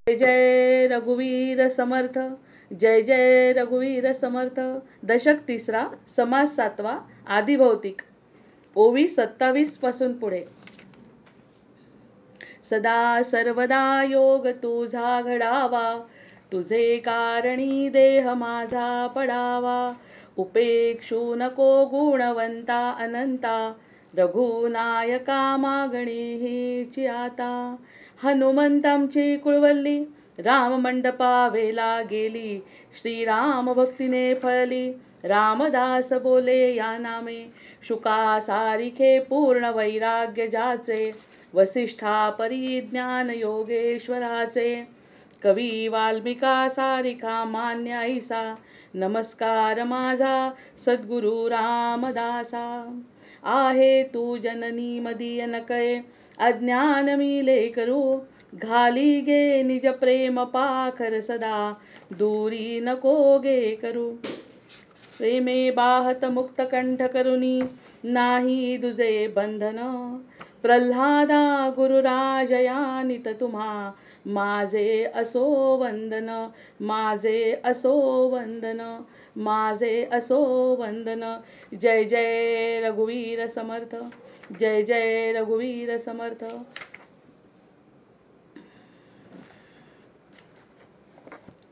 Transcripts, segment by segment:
जय जय रघुवीर समर्थ, जय जय रघुवीर समर्थ. दशक तिसरा, समास सातवा, आदिभौतिक. ओवी 27 पासून पुढे. सदा सर्वदा योग तुझा घडावा, तुझे कारणी देह माझा पडावा. उपेक्षू नको गुणवंता अनंता, रघुनायका मागणी हीची आता. हनुमंतांची कुळवल्ली राम मंडपा वेला गेली, श्रीराम भक्तीने फळली. रामदास बोले या नामे, शुका सारिखे पूर्ण वैराग्य जाचे. वसिष्ठा परिज्ञान योगेश्वराचे, कवी वाल्मिका सारिखा मान्य ऐसा. नमस्कार माझा सद्गुरु रामदासा. आहे तू जननी मदीय नकळे, अज्ञान मिले करू. घाली गे निज प्रेम पाखर सदा, दूरी नको गे करू. प्रेमे बाहत मुक्त कंठ करुनी, नाही दुजे बंधन. प्रल्हादा गुरुराजयानित तुम्हा, माझे असो वंदन. माझे असो वंदन, माझे असो वंदन. जय जय रघुवीर समर्थ, जय जय रघुवीर समर्थ.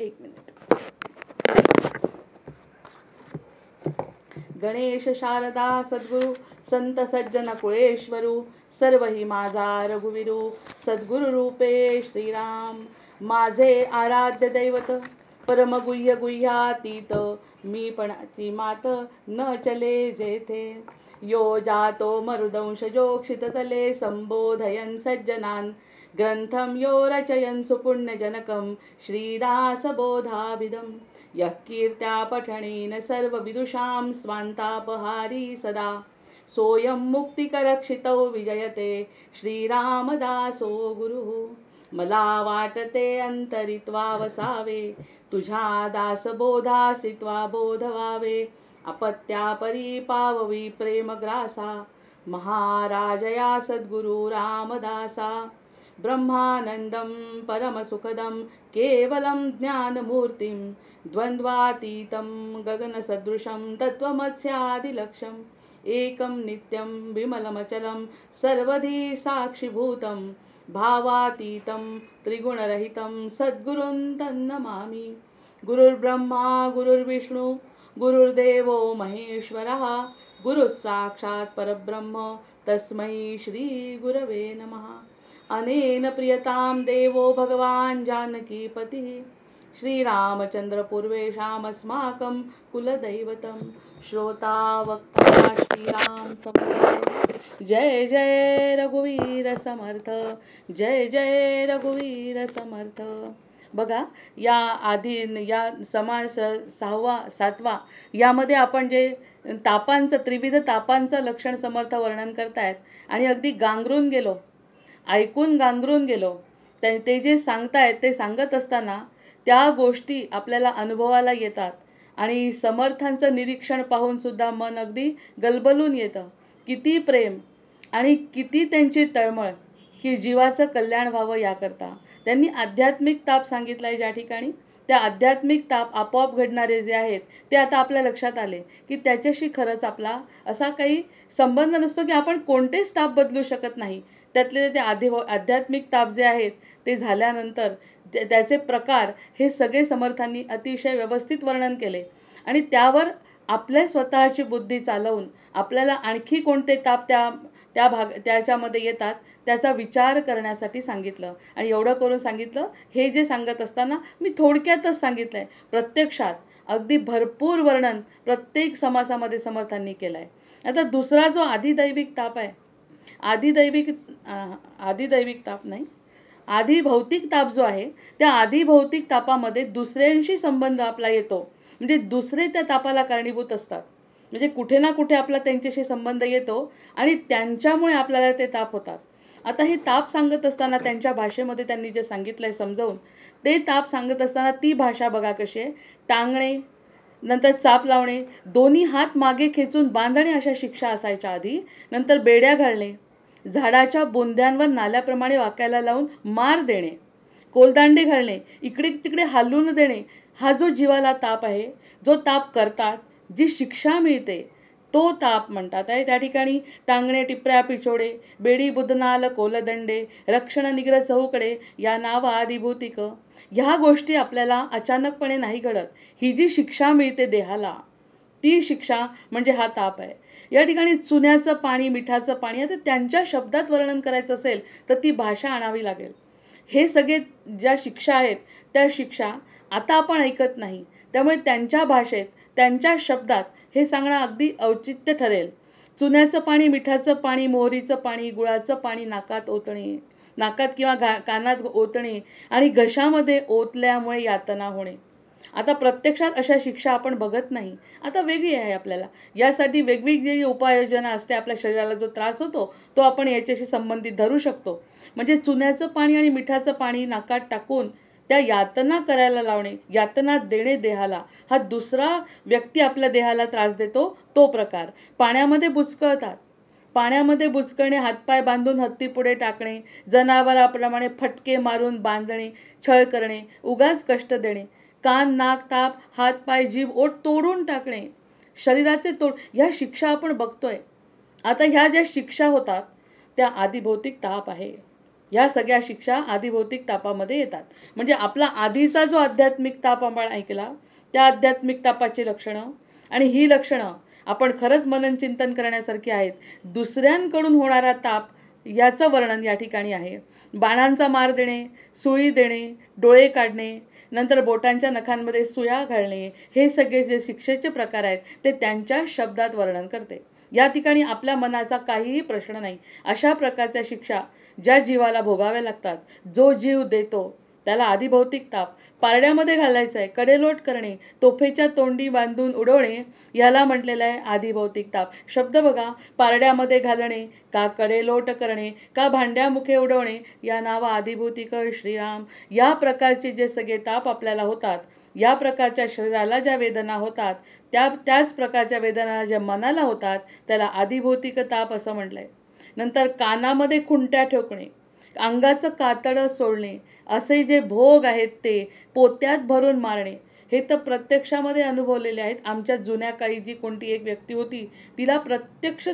एक मिनिट. गणेश शारदा सद्गुरु संत सज्जन कुळेश्वरू, सर्व ही माझा रघुवीरू. सद्गुरु रूपे श्रीराम, माझे आराध्य दैवत. परमगुह्य गुह्यातीत, मी पणाची मात न चले जेथे. यो जातो मरुदंश जोक्षिततले, संबोधयन् सज्जनान्. ग्रंथम यो रचयन् सुपुण्यजनकं, श्रीदासबोधाभिधम्. यः कीर्त्या पठनेन सर्वविदुषां, स्वान्तापहारी सदा. सोऽयं मुक्तिकरक्षितौ विजयते, श्रीरामदासो गुरुः. मला वाटते अंतरित्वा वसावे, तुझ्या दासबोधासित्वा बोध व्हावे. अपत्यापरी पाववी प्रेमग्रासा, महाराजया सद्गुरु रामदासा. ब्रह्मानंदं परमसुखदं, केवलं ज्ञानमूर्तिं. द्वन्द्वातीतं गगनसदृशं, तत्त्वमस्यादिलक्ष्यम्. एकं नित्यं विमलमचलं, सर्वधी साक्षिभूतं. भावातीतं त्रिगुणरहितं, सद्गुरुं तन्नमामि. गुरुर्ब्रह्मा गुरुर्विष्णु, गुरुर्देवो महेश्वरः. गुरुः साक्षात् परब्रह्म, तस्मै श्रीगुरवे नमः. अनेन प्रियतां देवो भगवान् जानकीपतिः. श्रीरामचंद्र पूर्वेषामस्माकं कुलदैवतं. श्रोता वक्ता श्रीराम समर्थ. जय जय रघुवीर समर्थ, जय जय रघुवीर समर्थ. बघा, या या समास सहावा सातवा यामध्ये आपण जे तापांचं, त्रिविध तापांचं लक्षण समर्थ वर्णन करतायत. आणि अगदी गांगरून गेलो, ऐकून गांगरून गेलो. ते जे सांगतायत ते सांगत असताना त्या गोष्टी आपल्याला अनुभवाला येतात. आणि समर्थांचं निरीक्षण पाहून सुद्धा मन अगदी गलबलून येतं. किती प्रेम आणि किती त्यांची तळमळ की जीवाचं कल्याण व्हावं याकरता. त्यांनी आध्यात्मिक ताप सांगितलाय ज्या ठिकाणी, त्या आध्यात्मिक ताप आपोआप घडणारे जे आहेत ते आता आपल्या लक्षात आले की त्याच्याशी खरंच आपला असा काही संबंध नसतो की आपण कोणतेच ताप बदलू शकत नाही. त्यातले ते आध्यात्मिक ताप जे आहेत ते झाल्यानंतर त्याचे प्रकार हे सगळे समर्थांनी अतिशय व्यवस्थित वर्णन केले. आणि त्यावर आपल्या स्वतःची बुद्धी चालवून आपल्याला आणखी कोणते ताप त्याच्यामध्ये येतात त्याचा विचार करण्यासाठी सांगितलं. आणि एवढं करून सांगितलं, हे जे सांगत असताना मी थोडक्यातच सांगितलं आहे. प्रत्यक्षात अगदी भरपूर वर्णन प्रत्येक समासामध्ये समर्थांनी केलं आहे. आता दुसरा जो आदिदैविक ताप आहे, आदिदैविक ताप नाही, आदिभौतिक ताप जो आहे, त्या आदिभौतिक तापामध्ये दुसऱ्यांशी संबंध आपला येतो. म्हणजे दुसरे त्या तापाला कारणीभूत असतात. म्हणजे कुठे ना कुठे आपला त्यांच्याशी संबंध येतो आणि त्यांच्यामुळे आपल्याला ते ताप होतात. आता हे ताप सांगत असताना त्यांच्या भाषेमध्ये त्यांनी जे सांगितलंय समजावून, ते ताप सांगत असताना ती भाषा बघा कशी आहे. टांगणे, नंतर चाप लावणे, दोन्ही हात मागे खेचून बांधणे अशा शिक्षा असायच्या आधी. नंतर बेड्या घालणे, झाडाच्या बुंद्यांवर नाल्याप्रमाणे वाकायला लावून मार देणे, कोलदांडे घालणे, इकडे तिकडे हालून देणे, हा जो जीवाला ताप आहे, जो ताप करतात, जी शिक्षा मिळते तो ताप म्हणतात आहे. त्या ठिकाणी टांगणे टिपऱ्या पिछोडे, बेडी बुधनाल कोलदंडे, रक्षण निग्र चहूकडे, या नाव आदिभूतिक. ह्या गोष्टी आपल्याला अचानकपणे नाही घडत. ही जी शिक्षा मिळते देहाला, ती शिक्षा म्हणजे हा ताप आहे. या ठिकाणी चुन्याचं पाणी, मिठाचं पाणी, आता त्यांच्या शब्दात वर्णन करायचं असेल तर ती भाषा आणावी लागेल. हे सगळे ज्या शिक्षा आहेत त्या शिक्षा आता आपण ऐकत नाही, त्यामुळे त्यांच्या भाषेत, त्यांच्या शब्दात हे सांगणं अगदी औचित्य ठरेल. चुन्याचं पाणी, मिठाचं पाणी, मोहरीचं पाणी, गुळाचं पाणी नाकात ओतणे, नाकात किंवा कानात ओतणे आणि घशामध्ये ओतल्यामुळे यातना होणे. आता प्रत्यक्षात अशा शिक्षा आपण बघत नाही, आता वेगळी आहे आपल्याला. यासाठी वेगवेगळी उपाययोजना असते. आपल्या शरीराला जो त्रास होतो तो आपण याच्याशी संबंधित धरू शकतो. म्हणजे चुन्याचं पाणी आणि मिठाचं पाणी नाकात टाकून त्या यातना करायला लावणे, यातना देणे देहाला, हा दुसरा व्यक्ती आपल्या देहाला त्रास देतो तो प्रकार. पाण्यामध्ये बुचकळतात, पाण्यामध्ये बुचकळणे, हातपाय बांधून हत्ती पुढे टाकणे, जनावराप्रमाणे फटके मारून बांधणे, छळ करणे, उगाच कष्ट देणे, कान नाक ताप, हात पाय जीभ ओठ तोडून टाकणे, शरीराचे तोड, ह्या शिक्षा आपण बघतोय. आता ह्या ज्या शिक्षा होतात त्या आदिभौतिक ताप आहे. ह्या सगळ्या शिक्षा आदिभौतिक तापामध्ये येतात. म्हणजे आपला आधीचा जो आध्यात्मिक ताप आपण ऐकला, त्या आध्यात्मिक तापाची लक्षणं आणि ही लक्षणं आपण खरंच मनन चिंतन करण्यासारखी आहेत. दुसऱ्यांकडून होणारा ताप याचं वर्णन या ठिकाणी आहे. बाणांचा मार देणे, सुई देणे, डोळे काढणे, नंतर बोटांच्या नखांमध्ये सुया घालणे, हे सगळे जे शिक्षेचे प्रकार आहेत ते त्यांच्या शब्दात वर्णन करते. या ठिकाणी आपल्या मनाचा काहीही प्रश्न नाही. अशा प्रकारच्या शिक्षा ज्या जीवाला भोगाव्या लागतात, जो जीव देतो त्याला आदिभौतिक ताप. पारड्यामध्ये घालायचं आहे, कडेलोट करणे, तोफेच्या तोंडी बांधून उडवणे, याला म्हटलेलं आहे आदिभौतिक ताप. शब्द बघा, पारड्यामध्ये घालणे, का कडेलोट करणे, का भांड्यामुखे उडवणे, या नाव आदिभौतिक श्रीराम. या प्रकारचे जे सगळे ताप आपल्याला होतात, या प्रकारच्या शरीराला ज्या वेदना होतात, त्याच प्रकारच्या वेदना ज्या मनाला होतात त्याला आदिभौतिक ताप असं म्हटलंय. नंतर कानामध्ये खुंट्या ठोकणे, अंगाचं कातडं सोडणे, असे जे भोग आहेत ते पोत्यात भरून मारणे, हे तर प्रत्यक्षामध्ये अनुभवलेले आहेत. आमच्या जुन्या काळी जी कोणती एक व्यक्ती होती, तिला प्रत्यक्ष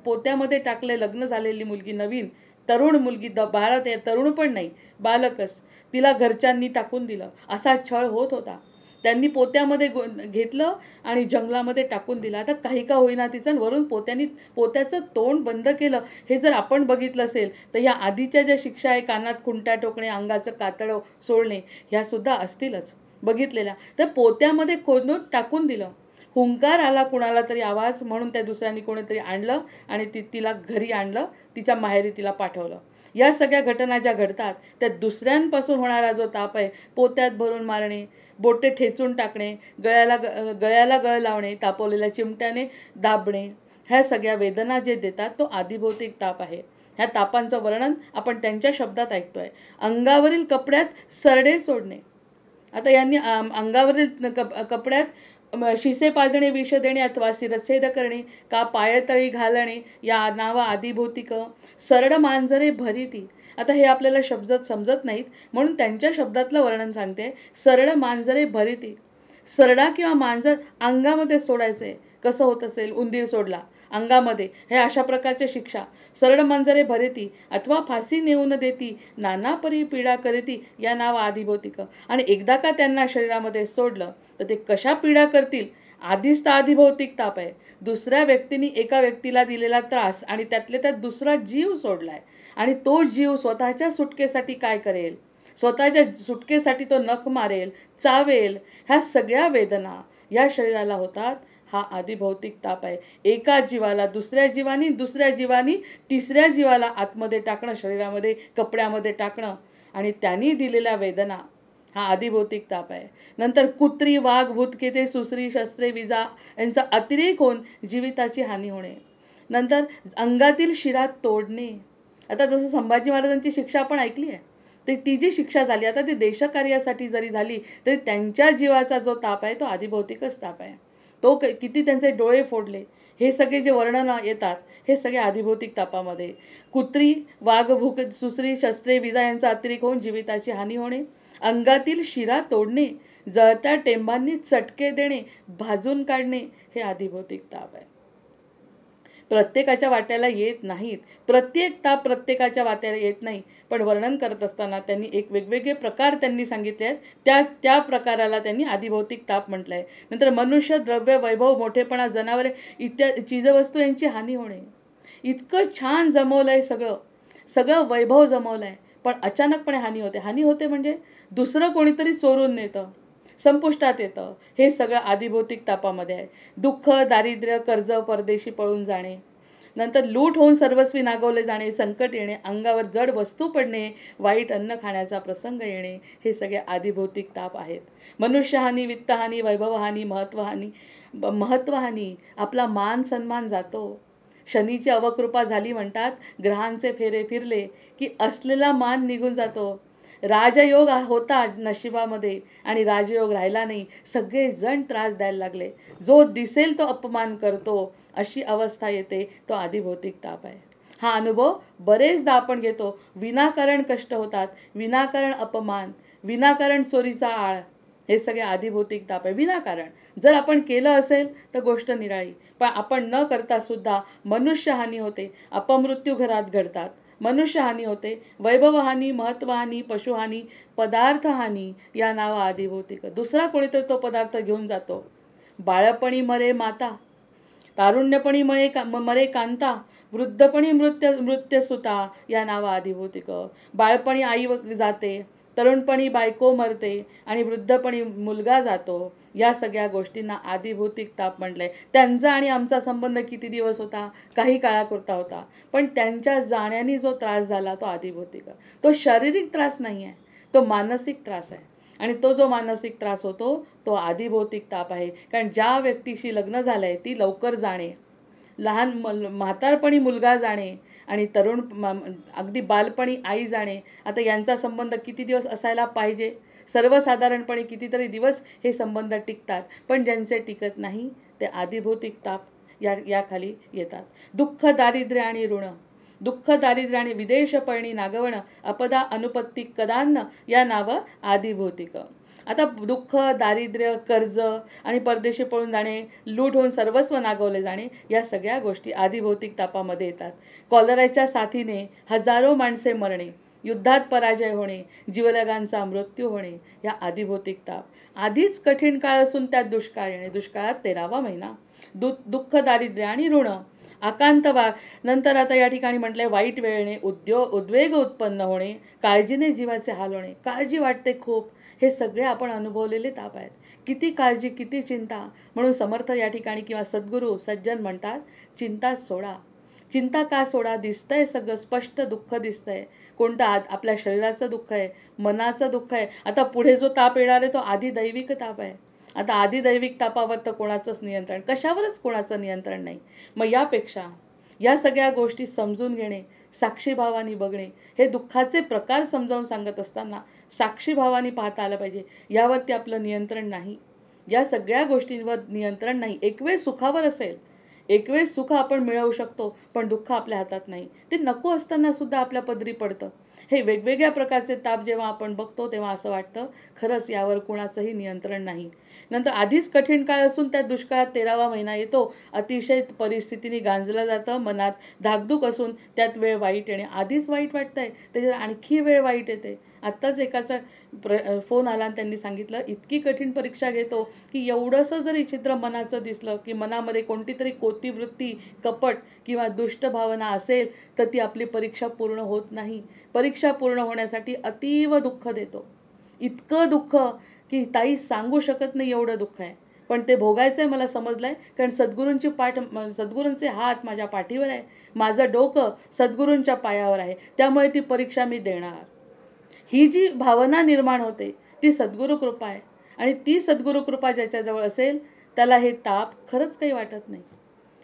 पोत्यामध्ये टाकले, लग्न झालेली मुलगी, नवीन तरुण मुलगी, 12 तरुण पण नाही, बालकच, तिला घरच्यांनी टाकून दिलं. असा छळ होत होता. त्यांनी पोत्यामध्ये घेतलं आणि जंगलामध्ये टाकून दिलं. आता काही का होईना तिचं, वरून पोत्याचं तोंड बंद केलं. हे जर आपण बघितलं असेल तर या आधीच्या ज्या शिक्षा आहे, कानात खुंट्या टोकणे, अंगाचं कातडं सोडणे, ह्या सुद्धा असतीलच बघितलेल्या. तर पोत्यामध्ये खोदून टाकून दिलं. हुंकार आला कुणाला तरी आवाज, म्हणून त्या दुसऱ्यांनी कोणीतरी आणलं आणि तिला घरी आणलं, तिच्या माहेरी तिला पाठवलं. या सगळ्या घटना ज्या घडतात त्या दुसऱ्यांपासून होणारा जो ताप आहे, पोत्यात भरून मारणे, बोटे ठेचून टाकणे, गळ्याला गळ लावणे, तापवलेल्या चिमट्याने दाबणे, ह्या सगळ्या वेदना जे देतात तो आदिभौतिक ताप आहे. ह्या तापांचं वर्णन आपण त्यांच्या शब्दात ऐकतोय. अंगावरील कपड्यात सरडे सोडणे. आता यांनी अंगावरील कपड्यात शिसे पाजणे, विष देणे अथवा शिरच्छेद करणे, का पायतळी घालणे, या नाव आदिभौतिक. सरड मांजरे भरिती. आता हे आपल्याला शब्द समजत नाहीत म्हणून त्यांच्या शब्दातलं वर्णन सांगते. सरड मांजरे भरिती. सरडा किंवा मांजर अंगामध्ये सोडायचे, कसं होत असेल, उंदीर सोडला अंगामध्ये, हे अशा प्रकारच्या शिक्षा. सरड मांजरे भरिती अथवा फाशी नेऊन देती, नाना परी पीडा करीती, या नाव आदिभौतिक. आणि एकदा का त्यांना शरीरामध्ये सोडलं तर ते कशा पीडा करतील, आधीच तर आदिभौतिक ताप आहे. दुसऱ्या व्यक्तीने एका व्यक्तीला दिलेला त्रास आणि त्यातले त्यात दुसरा जीव सोडलाय आणि तो जीव स्वतःच्या सुटकेसाठी काय करेल, स्वतःच्या सुटकेसाठी तो नख मारेल, चावेल, ह्या सगळ्या वेदना या शरीराला होतात. हा आदिभौतिक ताप आहे. एका जीवाला दुसऱ्या जीवानी, दुसऱ्या जीवानी तिसऱ्या जीवाला आतमध्ये टाकणं, शरीरामध्ये कपड्यामध्ये टाकणं आणि त्यांनी दिलेल्या वेदना, हा आदिभौतिक ताप आहे. नंतर कुत्री, वाघ, भूतकेते, सुसरी, शस्त्रे, विजा यांचा अतिरेक होऊन जीविताची हानी होणे. नंतर अंगातील शिरा तोडणे. आता जसं संभाजी महाराजांची शिक्षा आपण ऐकली आहे, तर ती जी शिक्षा झाली, आता ती देशकार्यासाठी जरी झाली तरी त्यांच्या जीवाचा जो ताप आहे तो आदिभौतिकच ताप आहे. तो किती त्यांचे डोळे फोडले, हे सगळे जे वर्णन येतात हे सगळे आधिभौतिक तापामध्ये. कुत्री, वाघ, भूक, सुसरी, शस्त्रे, विजा यांचा अतिरेक होऊन जीविताची हानी होणे, अंगातील शिरा तोडणे, जळत्या टेंबांनी चटके देणे, भाजून काढणे हे आधिभौतिक ताप आहे. प्रत्येकाच्या वाट्याला येत नाहीत, प्रत्येक ताप प्रत्येकाच्या वाट्याला येत नाही, पण वर्णन करत असताना त्यांनी एक वेगवेगळे प्रकार त्यांनी सांगितले आहेत. त्या प्रकाराला त्यांनी आधिभौतिक ताप म्हटलं आहे. नंतर मनुष्य, द्रव्य, वैभव, मोठेपणा, जनावरे इत्यादी चीजवस्तू यांची हानी होणे. इतकं छान जमवलं आहे, सगळं वैभव जमवलं आहे, पण अचानकपणे हानी होते. हानी होते म्हणजे दुसरं कोणीतरी चोरून नेतं, संपुष्टात येतं. हे सगळं आधिभौतिक तापामध्ये आहे. दुःख, दारिद्र्य, कर्ज, परदेशी पळून जाणे, नंतर लूट होऊन सर्वस्वी नागवले जाणे, संकट येणे, अंगावर जड वस्तू पडणे, वाईट अन्न खाण्याचा प्रसंग येणे हे सगळे आधिभौतिक ताप आहेत. मनुष्यहानी, वित्तहानी, वैभवहानी, महत्त्वहानी, आपला मान सन्मान जातो. शनीची अवकृपा झाली म्हणतात, ग्रहांचे फेरे फिरले की असलेला मान निघून जातो. राजयोग होता नशिबामध्ये आणि राजयोग राहिला नाही, सगळेजण त्रास द्यायला लागले. जो दिसेल तो अपमान करतो, अशी अवस्था येते. तो आधिभौतिक ताप आहे. हा अनुभव बरेचदा आपण घेतो. विनाकारण कष्ट होतात, विनाकारण अपमान, विनाकारण चोरीचा आळ, हे सगळे आधिभौतिक ताप आहे. विनाकारण जर आपण केलं असेल तर गोष्ट निराळी, पण आपण न करता सुद्धा मनुष्यहानी होते, अपमृत्यू घरात घडतात, मनुष्यहानी होते, वैभवहानी, महत्त्वहानी, पशुहानी, पदार्थहानी या नावा आधिभौतिक. दुसरा कोणीतरी तो पदार्थ घेऊन जातो. बाळपणी मरे माता, तारुण्यपणी मरे कांता, वृद्धपणी मृत्युसुता या नावा आधिभौतिक. बाळपणी आई जाते, तरुणपणी बायको मरते आणि वृद्धपणी मुलगा जातो. या सगळ्या गोष्टींना आधिभौतिक ताप म्हटलंय. त्यांचा आणि आमचा संबंध किती दिवस होता? काही काळापुरता होता, पण त्यांच्या जाण्याने जो त्रास झाला तो आधिभौतिक. तो शारीरिक त्रास नाही आहे, तो मानसिक त्रास आहे. आणि तो जो मानसिक त्रास होतो तो आधिभौतिक ताप आहे. कारण ज्या व्यक्तीशी लग्न झालंय ती लवकर जाणे, म्हातारपणी मुलगा जाणे आणि अगदी बालपणी आई जाणे, आता यांचा संबंध किती दिवस असायला पाहिजे? सर्वसाधारणपणे कितीतरी दिवस हे संबंध टिकतात, पण ज्यांचे टिकत नाही ते आधिभौतिक ताप याखाली येतात. दुःख, दारिद्र्य आणि ऋण, दुःख, दारिद्र्य आणि विदेश पळणी, नागवण, अपदा, अनुपत्ती, कदान्न या नावं आधिभौतिक. आता दुःख, दारिद्र्य, कर्ज आणि परदेशी पळून जाणे, लूट होऊन सर्वस्व नागवले जाणे या सगळ्या गोष्टी आधिभौतिक तापामध्ये येतात. कॉलराच्या साथीने हजारो माणसे मरणे, युद्धात पराजय होणे, जीवलगांचा मृत्यू होणे या आधिभौतिक ताप. आधीच कठीण काळ असून त्यात दुष्काळ येणे, दुष्काळात 13वा महिना. दुःख, दारिद्र्य आणि ऋण, आकांत नंतर आता या ठिकाणी म्हटलंय वाईट वेळने उद्वेग उत्पन्न होणे, काळजीने जीवाचे हाल होणे. काळजी वाटते खूप, हे सगळे आपण अनुभवलेले ताप आहेत. किती काळजी, किती चिंता. म्हणून समर्थ या ठिकाणी किंवा सद्गुरू सज्जन म्हणतात, चिंता सोडा. चिंता का सोडा? दिसतंय सगळं स्पष्ट, दुःख दिसतंय. कोणतं? आपल्या शरीराचं दुःख आहे, मनाचं दुःख आहे. आता पुढे जो ताप येणार आहे तो आधिदैविक ताप आहे. आता आधिदैविक तापावर तर कोणाचंच नियंत्रण, कशावरच कोणाचं नियंत्रण नाही. मग यापेक्षा या सगळ्या गोष्टी समजून घेणे, साक्षीभावानी बघणे, हे दुःखाचे प्रकार समजावून सांगत असताना साक्षीभावानी पाहता आलं पाहिजे. यावरती आपलं नियंत्रण नाही, या सगळ्या गोष्टींवर नियंत्रण नाही. एक वेळ सुखावर असेल, एक वेळ सुख आपण मिळवू शकतो, पण दुःख आपल्या हातात नाही. ते नको असताना सुद्धा आपल्या पदरी पडतं. हे वेगवेगळ्या प्रकारचे ताप जेव्हा आपण बघतो तेव्हा असं वाटतं खरंच यावर कोणाचंही नियंत्रण नाही. नंतर आधीच कठीण काळ असून त्यात दुष्काळात 13वा महिना येतो. अतिशय परिस्थितीने गांजलं जातं, मनात धाकधूक असून त्यात वेळ वाईट येणे. आधीच वाईट वाटतंय, त्याच्यात आणखी वेळ वाईट येते. आत्ताच एकाचा फोन आला आणि त्यांनी सांगितलं इतकी कठीण परीक्षा घेतो की एवढंसं जरी चित्र मनाचं दिसलं की मनामध्ये कोणती तरी कोतीवृत्ती, कपट किंवा दुष्ट भावना असेल तर ती आपली परीक्षा पूर्ण होत नाही. परीक्षा पूर्ण होण्यासाठी अतीव दुःख देतो. इतकं दुःख की ताई सांगू शकत नाही एवढं दुःख आहे, पण ते भोगायचं आहे मला समजलंय. कारण सद्गुरूंचे हात माझ्या पाठीवर आहे, माझं डोकं सद्गुरूंच्या पायावर आहे, त्यामुळे ती परीक्षा मी देणार. ही जी भावना निर्माण होते ती सद्गुरू कृपा आहे. आणि ती सद्गुरू कृपा ज्याच्याजवळ असेल त्याला हे ताप खरंच काही वाटत नाही.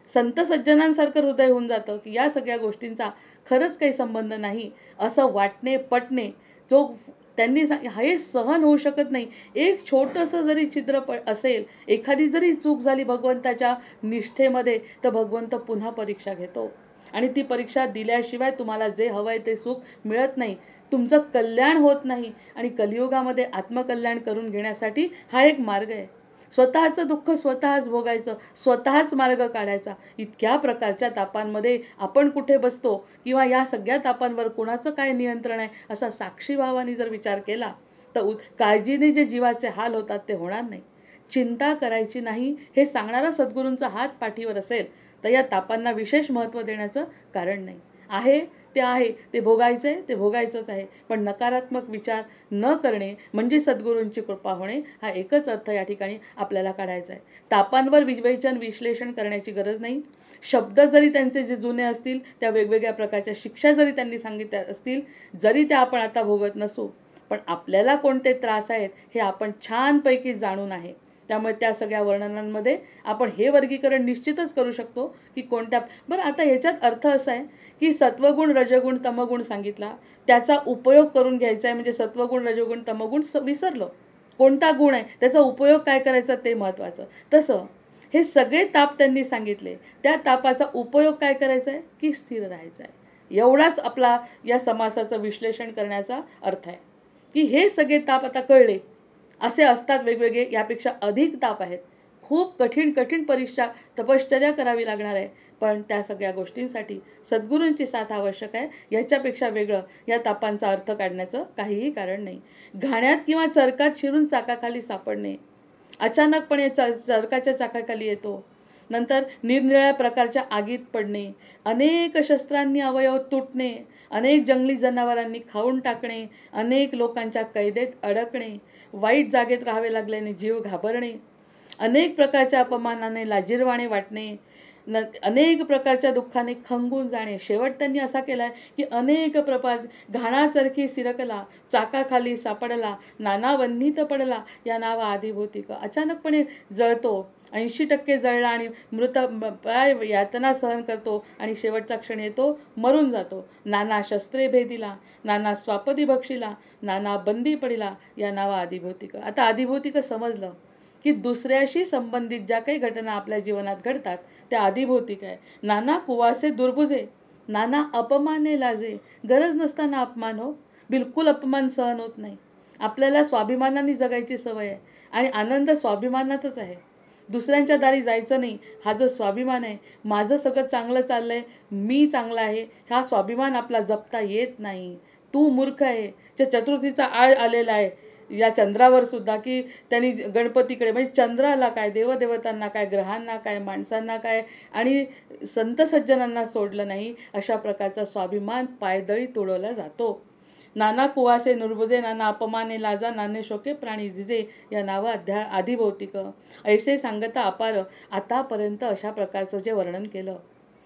संत सज्जनांसारखं हृदय होऊन जातं की या सगळ्या गोष्टींचा खरंच काही संबंध नाही असं वाटणे, पटणे. जो त्यांनी हे सहन होऊ शकत नाही. एक छोटंसं जरी छिद्र असेल, एखादी जरी चूक झाली भगवंताच्या निष्ठेमध्ये, तर भगवंत पुन्हा परीक्षा घेतो आणि ती परीक्षा दिल्याशिवाय तुम्हाला जे हवंय ते सुख मिळत नाही, तुमचं कल्याण होत नाही. आणि कलियुगामध्ये आत्मकल्याण करून घेण्यासाठी हा एक मार्ग आहे. स्वतःचं दुःख स्वतःच भोगायचं, स्वतःच मार्ग काढायचा. इतक्या प्रकारच्या तापांमध्ये आपण कुठे बसतो किंवा या सगळ्या तापांवर कोणाचं काय नियंत्रण आहे, असा साक्षीभावाने जर विचार केला तर काळजीने जे जीवाचे हाल होतात ते होणार नाही. चिंता करायची नाही हे सांगणारा सद्गुरूंचा हात पाठीवर असेल तर या तापांना विशेष महत्त्व देण्याचं कारण नाही. आहे ते आहे, ते भोगायचे ते भोगायचंच आहे. पण नकारात्मक विचार न करणे म्हणजे सद्गुरूंची कृपा होणे, हा एकच अर्थ या ठिकाणी आपल्याला काढायचा आहे. तापांवर विवेचन विश्लेषण करण्याची गरज नाही. शब्द जरी त्यांचे जे जुने असतील, त्या वेगवेगळ्या प्रकारच्या शिक्षा जरी त्यांनी सांगितल्या असतील, जरी त्या आपण आता भोगत नसू, पण आपल्याला कोणते त्रास आहेत हे आपण छानपैकी जाणून आहे. त्यामुळे त्या सगळ्या वर्णनांमध्ये आपण हे वर्गीकरण निश्चितच करू शकतो की कोणत्या. बरं, आता याच्यात अर्थ असा आहे की सत्वगुण रजगुण तमगुण सांगितला, त्याचा उपयोग करून घ्यायचा आहे. म्हणजे सत्वगुण रजगुण तमगुण विसरलो, कोणता गुण आहे त्याचा उपयोग काय करायचा ते महत्त्वाचं. तसं हे सगळे ताप त्यांनी सांगितले, त्या तापाचा उपयोग काय करायचा आहे की स्थिर राहायचं आहे. एवढाच आपला या समासाचं विश्लेषण करण्याचा अर्थ आहे की हे सगळे ताप आता कळले, असे असतात वेगवेगळे, यापेक्षा अधिक ताप आहेत. खूप कठीण कठीण परीक्षा तपश्चर्या करावी लागणार आहे. पण त्या सगळ्या गोष्टींसाठी सद्गुरूंची साथ आवश्यक आहे. याच्यापेक्षा वेगळं या तापांचा अर्थ काढण्याचं काहीही कारण नाही. घाण्यात किंवा चरकात शिरून चाकाखाली सापडणे, अचानकपणे चरकाच्या चाकाखाली येतो. नंतर निरनिराळ्या प्रकारच्या आगीत पडणे, अनेक शस्त्रांनी अवयव तुटणे, अनेक जंगली जनावरांनी खाऊन टाकणे, अनेक लोकांच्या कैदेत अडकणे, वाईट जागेत राहावे लागल्याने जीव घाबरणे, अनेक प्रकारच्या अपमानाने लाजिरवाणे वाटणे, अनेक प्रकारच्या दुःखाने खंगून जाणे. शेवट त्यांनी असा केला आहे की अनेक प्रकार घाणाचरखी सिरकला, चाकाखाली सापडला, नाना वन्नीत पडला, या नावा आधिभौतिक. अचानकपणे जळतो, 80% जळला आणि मृत प्राय यातना सहन करतो आणि शेवटचा क्षण येतो, मरून जातो. नाना शस्त्रे भेदिला, नाना स्वापदी बक्षिला, नाना बंदी पडिला, या नावा आधिभौतिक. आता आधिभौतिक समजलं की दुसऱ्याशी संबंधित ज्या काही घटना आपल्या जीवनात घडतात त्या आधिभौतिक आहे. नाना कुवासे दुर्बुजे, नाना अपमाने लाजे. गरज नसताना अपमान हो, बिलकुल अपमान सहन होत नाही. आपल्याला स्वाभिमानाने जगायची सवय आहे आणि आनंद स्वाभिमानातच आहे. दुसऱ्यांच्या दारी जायचं नाही. हा जो स्वाभिमान आहे, माझं सगळं चांगलं चाललंय, मी चांगला आहे, हा स्वाभिमान आपला जपता येत नाही. तू मूर्ख आहे. चतुर्थीचा आळ आलेला आहे या चंद्रावर सुद्धा, की त्यांनी गणपतीकडे, म्हणजे चंद्राला काय, देवदेवतांना काय, ग्रहांना काय, माणसांना काय आणि संत सज्जनांना सोडलं नाही. अशा प्रकारचा स्वाभिमान पायदळी तुडवला जातो. नाना कुवासे नुर्बुजे, नाना अपमाने लाजा, नाने शोके प्राणी जिजे, या नावा आधिभौतिक. ऐसे सांगता अपार. आतापर्यंत अशा प्रकारचं जे वर्णन केलं,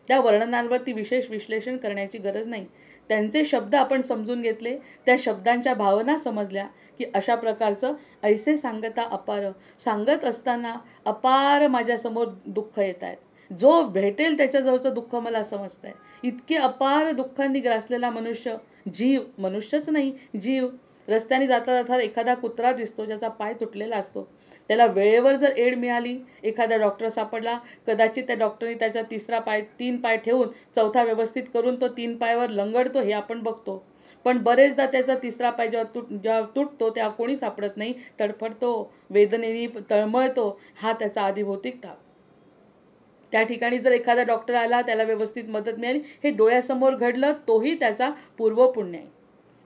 त्या वर्णनांवरती विशेष विश्लेषण करण्याची गरज नाही. त्यांचे शब्द आपण समजून घेतले, त्या शब्दांच्या भावना समजल्या की अशा प्रकारचं ऐसे सांगता अपार, सांगत असताना अपार माझ्यासमोर दुःख येत आहेत. जो भेटेल त्याच्याजवळचं दुःख मला समजतं आहे. इतके अपार दुःखांनी ग्रासलेला मनुष्य, जीव, मनुष्यच नाही जीव. रस्त्याने जाता जाता एखादा कुत्रा दिसतो ज्याचा पाय तुटलेला असतो. त्याला वेळेवर जर एड मिळाली, एखादा डॉक्टर सापडला, कदाचित त्या डॉक्टरने त्याचा 3 पाय ठेवून 4था व्यवस्थित करून तो 3 पायावर लंगडतो, हे आपण बघतो. पण बरेचदा त्याचा 3रा पाय जेव्हा तुटतो तेव्हा कोणी सापडत नाही, तडफडतो, वेदनेने तळमळतो. हा त्याचा आधिभौतिक ताप. त्या ठिकाणी जर एखादा डॉक्टर आला, त्याला व्यवस्थित मदत मिळाली, हे डोळ्यासमोर घडलं, तोही त्याचा पूर्वपुण्य आहे.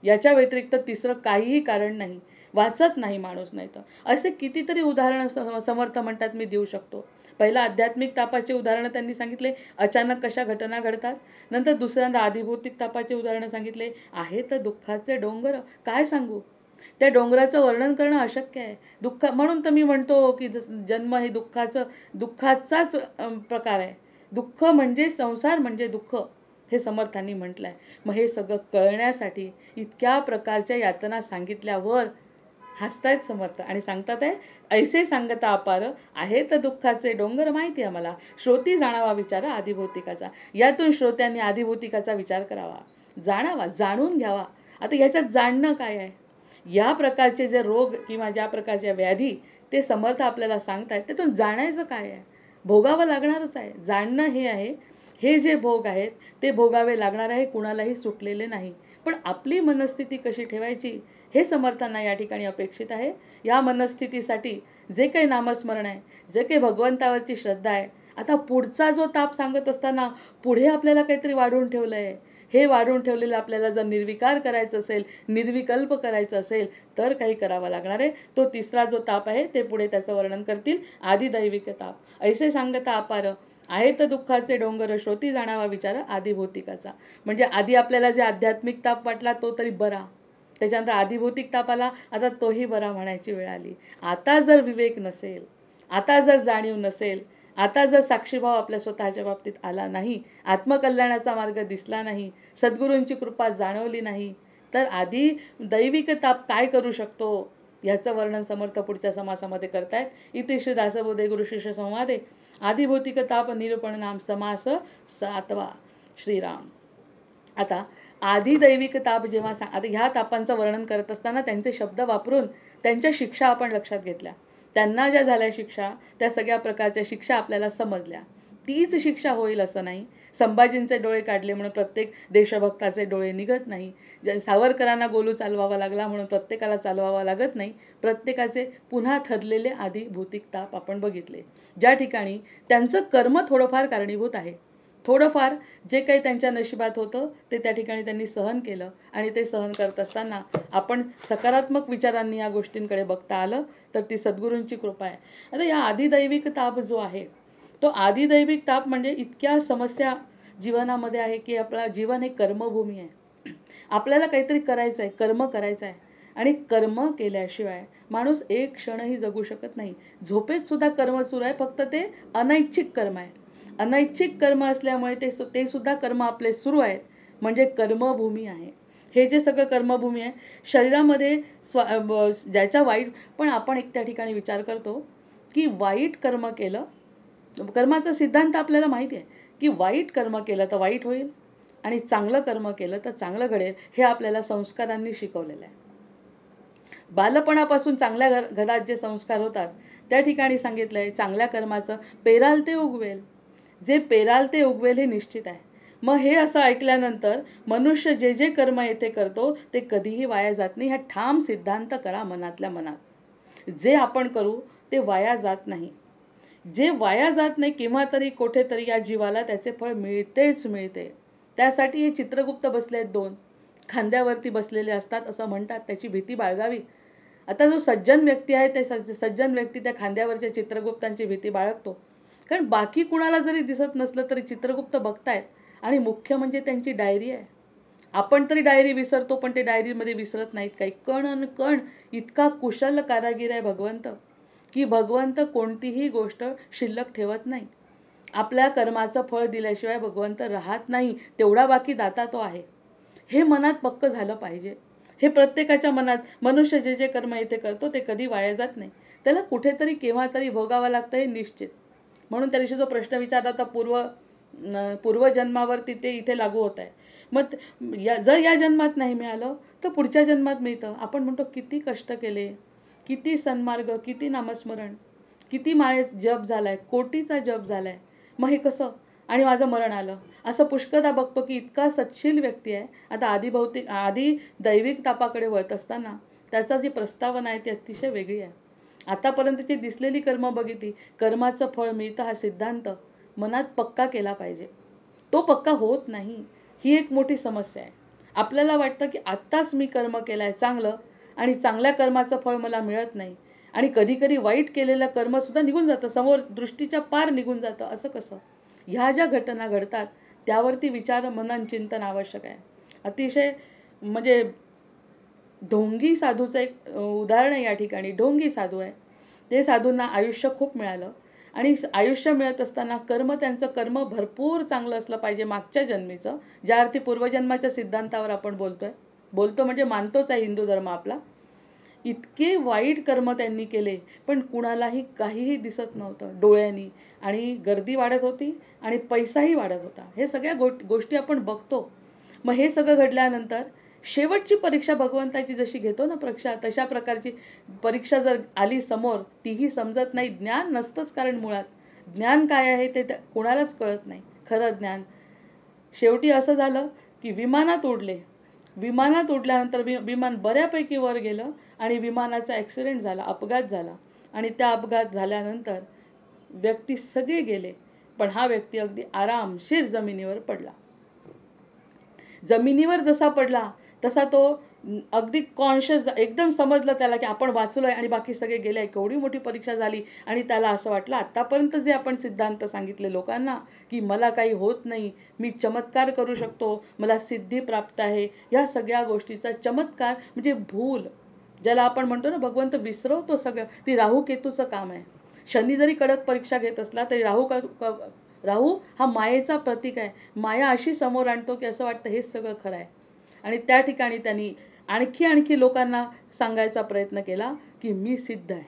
याच्या व्यतिरिक्त तिसरं काहीही कारण नाही. वाचत नाही माणूस, नाही तर असे कितीतरी उदाहरणं समर्थ म्हणतात मी देऊ शकतो. पहिला आध्यात्मिक तापाचे उदाहरणं त्यांनी सांगितले, अचानक कशा घटना घडतात. नंतर दुसऱ्यांदा आधिभौतिक तापाचे उदाहरणं सांगितले. आहे तर दुःखाचे डोंगर, काय सांगू, त्या डोंगराचं वर्णन करणं अशक्य आहे. दुःख म्हणून तर मी म्हणतो की जन्म हे दुःखाचाच प्रकार आहे. दुःख म्हणजे संसार म्हणजे दुःख, हे समर्थांनी म्हटलं आहे. मग हे सगळं कळण्यासाठी इतक्या प्रकारच्या यातना सांगितल्यावर हसतायत समर्थ आणि सांगतात आहे, ऐसे सांगता अपार, आहे तर दुःखाचे डोंगर माहिती आहे मला, श्रोती जाणावा विचारा आधिभौतिकाचा. यातून श्रोत्यांनी आधिभौतिकाचा विचार करावा, जाणावा, जाणून घ्यावा. आता याच्यात जाणणं काय आहे, या प्रकारचे जे रोग किंवा ज्या प्रकारच्या व्याधी ते समर्थ आपल्याला सांगतायत, त्यातून जाण्याचं काय आहे? भोगावं लागणारच आहे. जाणणं हे आहे, हे जे भोग आहेत ते भोगावे लागणार आहे, कुणालाही सुटलेले नाही. पण आपली मनस्थिती कशी ठेवायची हे समर्थांना या ठिकाणी अपेक्षित आहे. या मनस्थितीसाठी जे काही नामस्मरण आहे, जे काही भगवंतावरची श्रद्धा आहे, आता पुढचा जो ताप सांगत असताना पुढे आपल्याला काहीतरी वाढवून ठेवलं आहे, हे वाढवून ठेवलेलं आपल्याला जर निर्विकार करायचं असेल, निर्विकल्प करायचं असेल तर काही करावं लागणार आहे. तो तिसरा जो ताप आहे ते पुढे त्याचं वर्णन करतील. आदिदैविक ताप. ऐसे सांगता अपार आहेत दुःखाचे डोंगर, श्रोती जाणावा विचार आदिभौतिकाचा. म्हणजे आधी आपल्याला जे आध्यात्मिक ताप वाटला तो तरी बरा, त्याच्यानंतर आदिभौतिक ताप आला, आता तोही बरा म्हणायची वेळ आली. आता जर विवेक नसेल, आता जर जाणीव नसेल, आता जर साक्षीभाव आपल्या स्वतःच्या बाबतीत आला नाही, आत्मकल्याणाचा मार्ग दिसला नाही, सद्गुरूंची कृपा जाणवली नाही, तर आधी दैविक ताप काय करू शकतो याचं वर्णन समर्थ पुढच्या समासामध्ये करतायत. इति श्री दासबोधे गुरु शिष्य संवादे आदिभौतिक ताप निरूपण नाम समास 7वा. श्रीराम. आता आदिदैविक ताप जेव्हा आता ह्या तापांचं वर्णन करत असताना त्यांचे शब्द वापरून त्यांच्या शिक्षा आपण लक्षात घेतल्या. त्यांना ज्या झाल्या शिक्षा त्या सगळ्या प्रकारच्या शिक्षा आपल्याला समजल्या. तीच शिक्षा होईल असं नाही. संभाजींचे डोळे काढले म्हणून प्रत्येक देशभक्ताचे डोळे निघत नाही. सावरकरांना गोलू चालवावा लागला म्हणून प्रत्येकाला चालवावा लागत नाही. प्रत्येकाचे पुन्हा ठरलेले आधी भौतिक ताप आपण बघितले, ज्या ठिकाणी त्यांचं कर्म थोडंफार कारणीभूत आहे. थोडंफार जे काही त्यांच्या नशिबात होतं ते त्या ठिकाणी त्यांनी सहन केलं, आणि ते सहन करत असताना आपण सकारात्मक विचारांनी या गोष्टींकडे बघता आलं तर ती सद्गुरूंची कृपा आहे. आता या आदिदैविक ताप जो आहे तो आदिदैविक ताप म्हणजे इतक्या समस्या जीवनामध्ये आहे की आपलं जीवन हे कर्मभूमी आहे. आपल्याला काहीतरी करायचं आहे, कर्म करायचं आहे, आणि कर्म केल्याशिवाय माणूस एक क्षणही जगू शकत नाही. झोपेत सुद्धा कर्म सुरू आहे, फक्त ते अनैच्छिक कर्म आहे. अनैच्छिक कर्म असल्यामुळे ते सुद्धा कर्म आपले सुरू आहेत, म्हणजे कर्मभूमी आहे. हे जे सगळं कर्मभूमी आहे शरीरामध्ये ज्याच्या वाईट, पण आपण एक त्या ठिकाणी विचार करतो की वाईट कर्म केलं, कर्माचा सिद्धांत आपल्याला माहिती आहे की वाईट कर्म केलं तर वाईट होईल आणि चांगलं कर्म केलं तर चांगलं घडेल. हे आपल्याला संस्कारांनी शिकवलेलं आहे. बालपणापासून चांगल्या घरात जे संस्कार होतात त्या ठिकाणी सांगितलं आहे चांगल्या कर्माचं पेराल ते उगवेल. जे पेराल ते उगवेल हे निश्चित आहे. मग हे असं ऐकल्यानंतर मनुष्य जे जे कर्म येथे करतो ते कधीही वाया जात नाही. हा ठाम सिद्धांत करा मनातल्या मनात. जे आपण करू ते वाया जात नाही. जे वाया जात नाही केव्हा तरी कुठेतरी या जीवाला त्याचे फळ मिळतेच मिळते. त्यासाठी हे चित्रगुप्त बसले आहेत, 2 खांद्यावरती बसलेले असतात असं म्हणतात. त्याची भीती बाळगावी. आता जो सज्जन व्यक्ती आहे ते सज्जन व्यक्ती त्या खांद्यावरच्या चित्रगुप्तांची भीती बाळगतो. कारण बाकी कुणाला जरी दिसत नसलं तरी चित्रगुप्त बघतायत. आणि मुख्य म्हणजे त्यांची डायरी आहे. आपण तरी डायरी विसरतो, पण ते डायरीमध्ये विसरत नाहीत काही. कण अन कण इतका कुशल कारागीर आहे भगवंत, की भगवंत कोणतीही गोष्ट शिल्लक ठेवत नाही. आपल्या कर्माचं फळ दिल्याशिवाय भगवंत राहत नाही. तेवढा बाकी दाता तो आहे. हे मनात पक्क झालं पाहिजे. हे प्रत्येकाच्या मनात, मनुष्य जे जे कर्म इथे करतो ते कधी वाया जात नाही. त्याला कुठेतरी केव्हा तरी भोगावं लागतं हे निश्चित. म्हणून त्या दिवशी जो प्रश्न विचारला होता पूर्वजन्मावरती ते इथे लागू होत आहे. मग जर या जन्मात नाही मिळालं तर पुढच्या जन्मात मिळतं. आपण म्हणतो किती कष्ट केले, किती सन्मार्ग, किती नामस्मरण, किती माळेत जप झालाय, कोटीचा जप झालाय, मग हे कसं, आणि माझं मरण आलं. असं पुष्कळदा बघतो की इतका सत्शील व्यक्ती आहे. आता आधी दैविक तापाकडे वळत असताना त्याचा जी प्रस्तावना आहे ती अतिशय वेगळी आहे. आतापर्यंतची दिसलेली कर्म बघितली, कर्माचं फळ मिळतं हा सिद्धांत मनात पक्का केला पाहिजे. तो पक्का होत नाही, ही एक मोठी समस्या आहे. आपल्याला वाटतं की आत्ताच मी कर्म केलं आहे चांगलं, आणि चांगल्या कर्माचं फळ मला मिळत नाही, आणि कधी कधी वाईट केलेलं कर्मसुद्धा निघून जातं, समोर दृष्टीच्या पार निघून जातं. असं कसं? ह्या ज्या घटना घडतात त्यावरती विचार मनन चिंतन आवश्यक आहे. अतिशय म्हणजे ढोंगी साधूचं एक उदाहरण आहे या ठिकाणी. ढोंगी साधू आहे, ते साधूंना आयुष्य खूप मिळालं, आणि आयुष्य मिळत असताना त्यांचं कर्म भरपूर चांगलं असलं पाहिजे मागच्या जन्मीचं, ज्या अर्थी पूर्वजन्माच्या सिद्धांतावर आपण बोलतो म्हणजे मानतोच आहे हिंदू धर्म आपला. इतके वाईट कर्म त्यांनी केले पण कुणालाही काहीही दिसत नव्हतं डोळ्यांनी, आणि गर्दी वाढत होती आणि पैसाही वाढत होता. हे सगळ्या गोष्टी आपण बघतो. मग हे सगळं घडल्यानंतर शेवटची परीक्षा भगवंताची जशी घेतो ना परीक्षा, तशा प्रकारची परीक्षा जर आली समोर, तीही समजत नाही. ज्ञान नसतंच, कारण मुळात ज्ञान काय आहे ते कोणालाच कळत नाही, खरं ज्ञान. शेवटी असं झालं की विमानात उडले. विमानात उडल्यानंतर विमान बऱ्यापैकी वर गेलं आणि विमानाचा ॲक्सिडेंट झाला, अपघात झाला. आणि त्या अपघात झाल्यानंतर व्यक्ती सगळे गेले, पण हा व्यक्ती अगदी आरामशीर जमिनीवर पडला. जमिनीवर जसा पडला तसा तो अगदी कॉन्शियस, एकदम समजलं त्याला की आपण वाचलोय आणि बाकी सगळे गेले. केवढी मोठी परीक्षा झाली. आणि त्याला असं वाटलं, आत्तापर्यंत जे आपण सिद्धांत सांगितले लोकांना की मला काही होत नाही, मी चमत्कार करू शकतो, मला सिद्धी प्राप्त आहे, या सगळ्या गोष्टीचा चमत्कार म्हणजे भूल, ज्याला आपण म्हणतो ना भगवंत विसरवतो सगळं, ती राहू केतूचं काम आहे. शनी जरी कडक परीक्षा घेत असला तरी राहू हा मायेचा प्रतीक आहे. माया अशी समोर आणतो की असं वाटतं हेच सगळं खरं आहे. आणि त्या ठिकाणी त्यांनी आणखी लोकांना सांगायचा प्रयत्न केला की मी सिद्ध आहे.